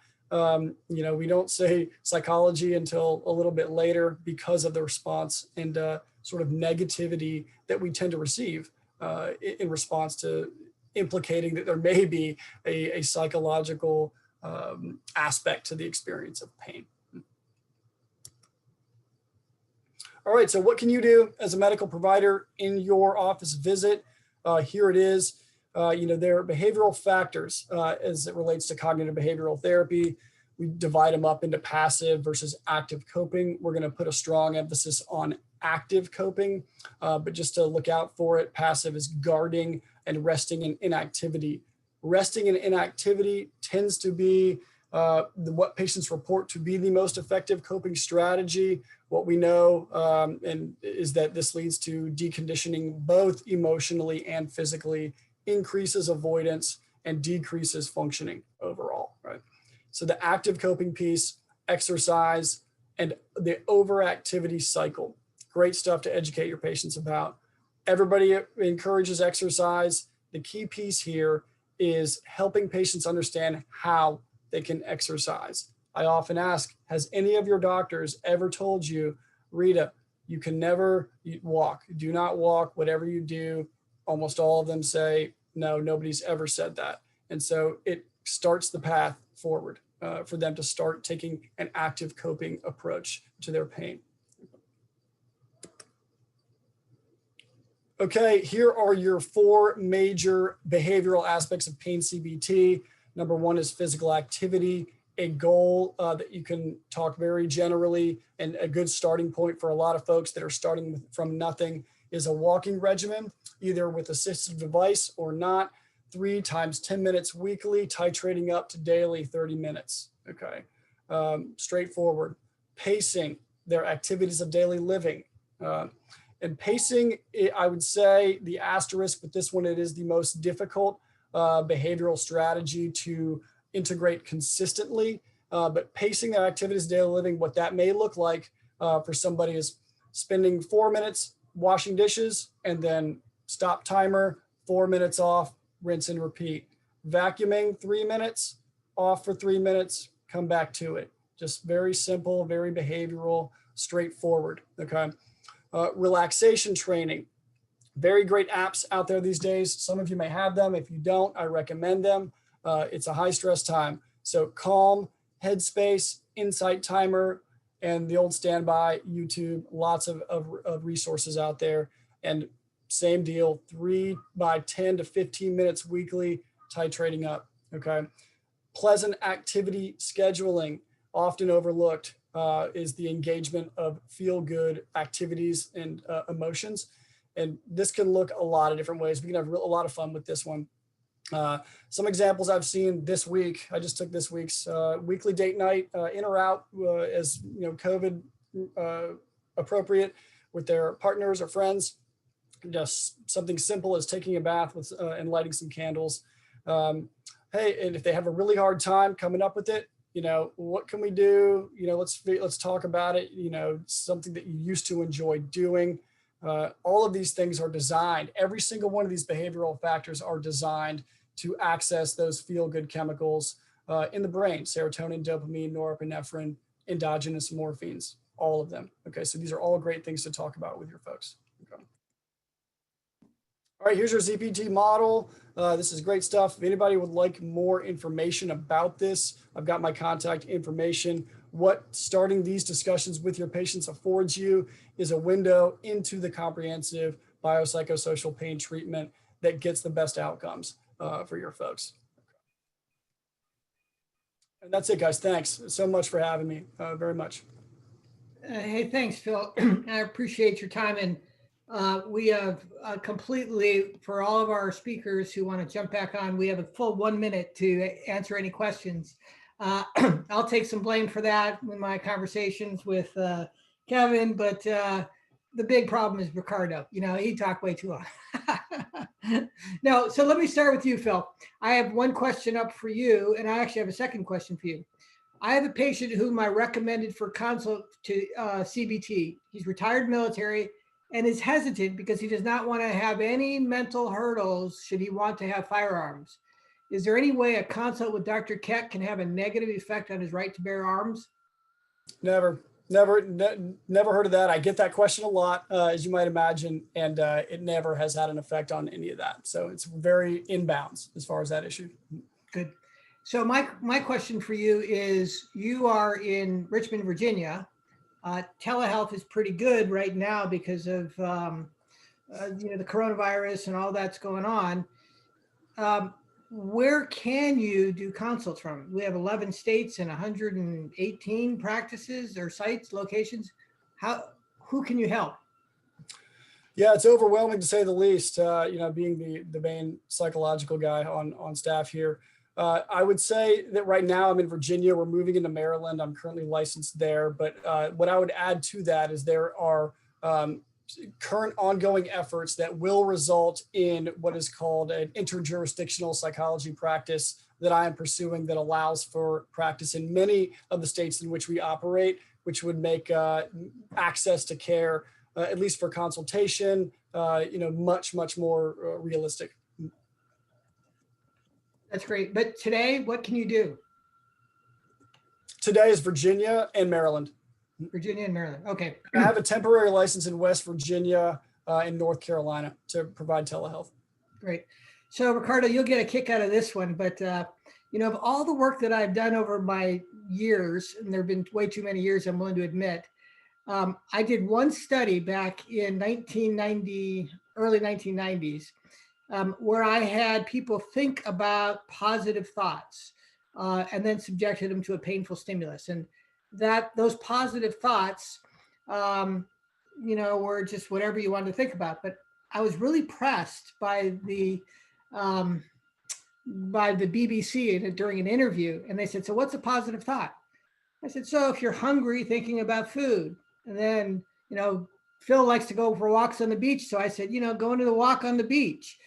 We don't say psychology until a little bit later because of the response and sort of negativity that we tend to receive in response to implicating that there may be a psychological aspect to the experience of pain. All right, so what can you do as a medical provider in your office visit? Here it is. There are behavioral factors as it relates to cognitive behavioral therapy. We divide them up into passive versus active coping. We're going to put a strong emphasis on active coping, but just to look out for it, passive is guarding and resting in inactivity. Resting in inactivity tends to be what patients report to be the most effective coping strategy. What we know is that this leads to deconditioning both emotionally and physically, increases avoidance, and decreases functioning overall, right? So the active coping piece, exercise, and the overactivity cycle. Great stuff to educate your patients about. Everybody encourages exercise. The key piece here is helping patients understand how they can exercise. I often ask, has any of your doctors ever told you, Rita, you can never walk, do not walk, whatever you do? Almost all of them say, no, nobody's ever said that. And so it starts the path forward for them to start taking an active coping approach to their pain. Okay, here are your 4 major behavioral aspects of pain CBT. Number 1 is physical activity, a goal that you can talk very generally, and a good starting point for a lot of folks that are starting from nothing is a walking regimen, either with assistive device or not, 3 times 10 minutes weekly, titrating up to daily 30 minutes. Okay, straightforward. Pacing their activities of daily living. And pacing, I would say the asterisk with this one, it is the most difficult behavioral strategy to integrate consistently. But pacing their activities of daily living, what that may look like for somebody is spending 4 minutes washing dishes and then stop timer, 4 minutes off, rinse and repeat. Vacuuming, 3 minutes, off for 3 minutes, come back to it. Just very simple, very behavioral, straightforward, okay? Relaxation training, very great apps out there these days. Some of you may have them. If you don't, I recommend them. It's a high stress time. So Calm, Headspace, Insight Timer, and the old standby, YouTube, lots of resources out there. And same deal, 3 by 10 to 15 minutes weekly, titrating up, okay? Pleasant activity scheduling, often overlooked, is the engagement of feel-good activities and emotions. And this can look a lot of different ways. We can have a lot of fun with this one. Some examples I've seen this week, I just took this week's weekly date night, in or out, as you know, COVID appropriate, with their partners or friends. Just something simple as taking a bath with, and lighting some candles. Hey, and if they have a really hard time coming up with it, you know, what can we do? You know, let's talk about it. You know, something that you used to enjoy doing. All of these things are designed. Every single one of these behavioral factors are designed to access those feel-good chemicals in the brain: serotonin, dopamine, norepinephrine, endogenous morphines, all of them. Okay, so these are all great things to talk about with your folks. Okay. All right, here's your ZPT model. This is great stuff. If anybody would like more information about this, I've got my contact information. What starting these discussions with your patients affords you is a window into the comprehensive biopsychosocial pain treatment that gets the best outcomes for your folks. And that's it, guys. Thanks so much for having me, very much. Hey, thanks, Phil. I appreciate your time. And we have completely, for all of our speakers who want to jump back on, we have a full 1 minute to answer any questions. I'll take some blame for that in my conversations with Kevin, but the big problem is Ricardo. You know, he talked way too long. No, so let me start with you, Phil. I have one question up for you, and I actually have a second question for you. I have a patient whom I recommended for consult to CBT. He's retired military and is hesitant because he does not want to have any mental hurdles should he want to have firearms. Is there any way a consult with Dr. Keck can have a negative effect on his right to bear arms? Never heard of that. I get that question a lot, as you might imagine, and it never has had an effect on any of that. So it's very inbounds as far as that issue. Good. So my question for you is, you are in Richmond, Virginia. Telehealth is pretty good right now because of you know, the coronavirus and all that's going on. Where can you do consults from? We have 11 states and 118 practices or sites, locations. Who can you help? Yeah, it's overwhelming to say the least, you know, being the main psychological guy on staff here. I would say that right now I'm in Virginia. We're moving into Maryland. I'm currently licensed there. But what I would add to that is there are current ongoing efforts that will result in what is called an interjurisdictional psychology practice that I am pursuing that allows for practice in many of the states in which we operate, which would make access to care, at least for consultation, much, much more realistic. That's great. But today, what can you do? Today is Virginia and Maryland. Virginia and Maryland. Okay. I have a temporary license in West Virginia and North Carolina to provide telehealth. Great. So Ricardo, you'll get a kick out of this one, but of all the work that I've done over my years, and there have been way too many years, I'm willing to admit, I did one study back in 1990, early 1990s, where I had people think about positive thoughts and then subjected them to a painful stimulus. And those positive thoughts, were just whatever you wanted to think about. But I was really pressed by the BBC during an interview, and they said, "So what's a positive thought?" I said, "So if you're hungry, thinking about food." And then, Phil likes to go for walks on the beach. So I said, going to the walk on the beach.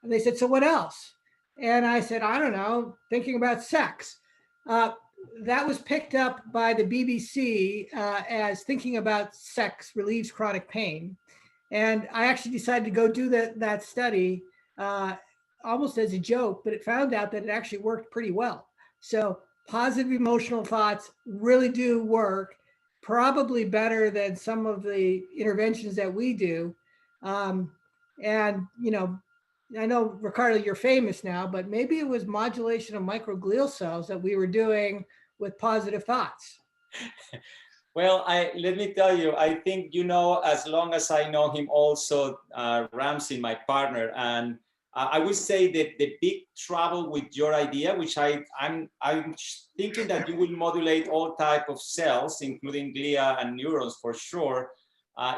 And they said, "So what else?" And I said, "I don't know, thinking about sex." That was picked up by the BBC as thinking about sex relieves chronic pain. And I actually decided to go do that study almost as a joke, but it found out that it actually worked pretty well. So positive emotional thoughts really do work, probably better than some of the interventions that we do. I know, Ricardo, you're famous now, but maybe it was modulation of microglial cells that we were doing with positive thoughts. Well, let me tell you, I think, as long as I know him also, Ramsey, my partner, and I would say that the big trouble with your idea, which I'm thinking that you will modulate all type of cells, including glia and neurons for sure.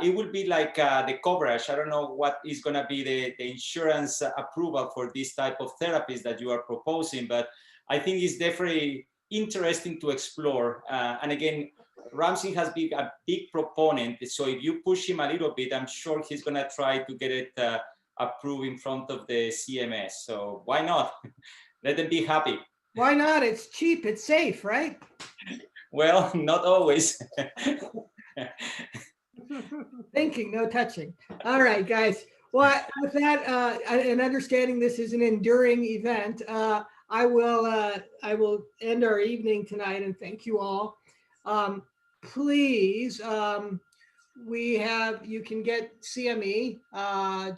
It will be like the coverage. I don't know what is going to be the insurance approval for this type of therapies that you are proposing, but I think it's definitely interesting to explore. And again, Ramsey has been a big proponent. So if you push him a little bit, I'm sure he's going to try to get it approved in front of the CMS. So why not? Let them be happy. Why not? It's cheap. It's safe, right? Well, not always. Thinking, no touching. All right, guys. Well, with that, and understanding this is an enduring event, I will end our evening tonight and thank you all. Please, you can get CME,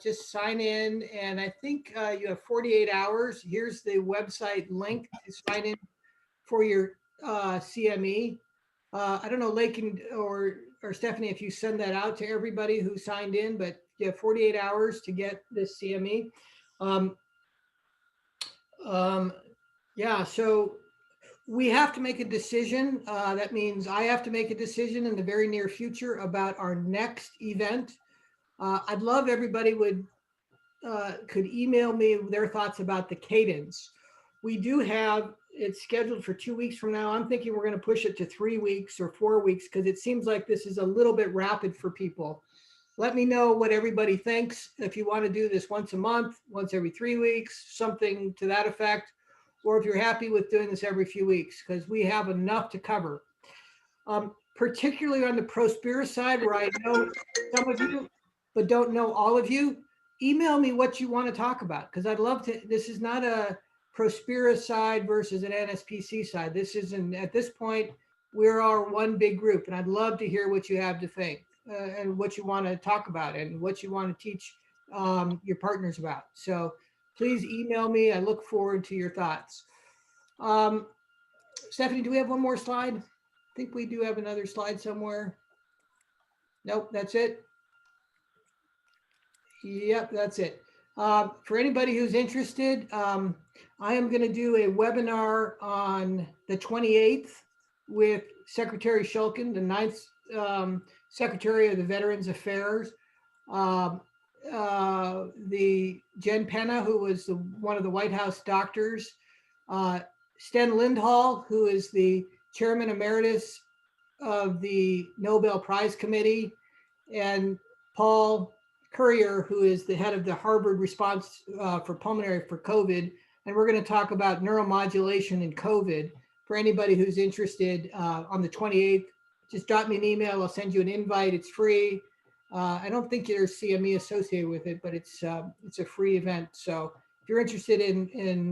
just sign in, and I think you have 48 hours. Here's the website link to sign in for your CME. I don't know, Lake or Stephanie, if you send that out to everybody who signed in, but you have 48 hours to get this CME. So we have to make a decision. That means I have to make a decision in the very near future about our next event. I'd love everybody could email me their thoughts about the cadence. We do have it's scheduled for 2 weeks from now. I'm thinking we're going to push it to 3 weeks or 4 weeks because it seems like this is a little bit rapid for people. Let me know what everybody thinks. If you want to do this once a month, once every 3 weeks, something to that effect, or if you're happy with doing this every few weeks, because we have enough to cover. Particularly on the Prospera side, where I know some of you, but don't know all of you, email me what you want to talk about, because I'd love to. This is not a Prospera side versus an NSPC side. This isn't, at this point, we're all one big group, and I'd love to hear what you have to think and what you want to talk about and what you want to teach your partners about. So please email me. I look forward to your thoughts. Stephanie, do we have one more slide? I think we do have another slide somewhere. Nope, that's it. Yep, that's it. For anybody who's interested, I am going to do a webinar on the 28th with Secretary Shulkin, the 9th Secretary of the Veterans Affairs, the Jen Penna, who was one of the White House doctors, Sten Lindhall, who is the Chairman Emeritus of the Nobel Prize Committee, and Paul Currier, who is the head of the Harvard response for pulmonary for COVID. And we're going to talk about neuromodulation in COVID. For anybody who's interested, on the 28th, just drop me an email. I'll send you an invite. It's free. I don't think there's CME associated with it, but it's a free event. So if you're interested in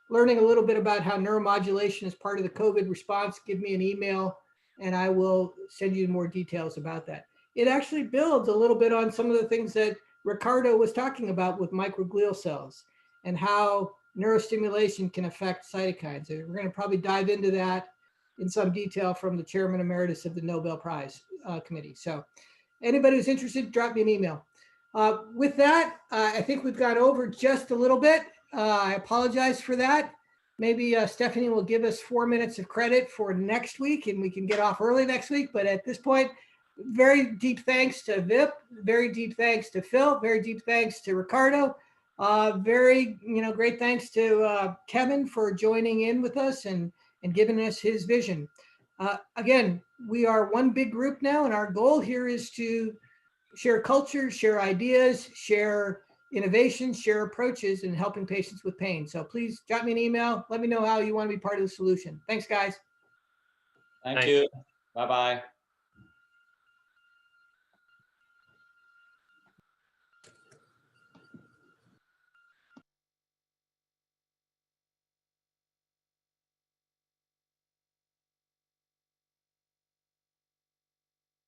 learning a little bit about how neuromodulation is part of the COVID response, give me an email and I will send you more details about that. It actually builds a little bit on some of the things that Ricardo was talking about with microglial cells and how neurostimulation can affect cytokines. We're going to probably dive into that in some detail from the chairman emeritus of the Nobel Prize Committee. So anybody who's interested, drop me an email. With that, I think we've gone over just a little bit. I apologize for that. Maybe Stephanie will give us 4 minutes of credit for next week and we can get off early next week. But at this point, very deep thanks to Vip, very deep thanks to Phil, very deep thanks to Ricardo. Very, great thanks to Kevin for joining in with us and giving us his vision. Again, we are one big group now, and our goal here is to share culture, share ideas, share innovation, share approaches in helping patients with pain. So please drop me an email. Let me know how you want to be part of the solution. Thanks, guys. Thank you. Bye-bye.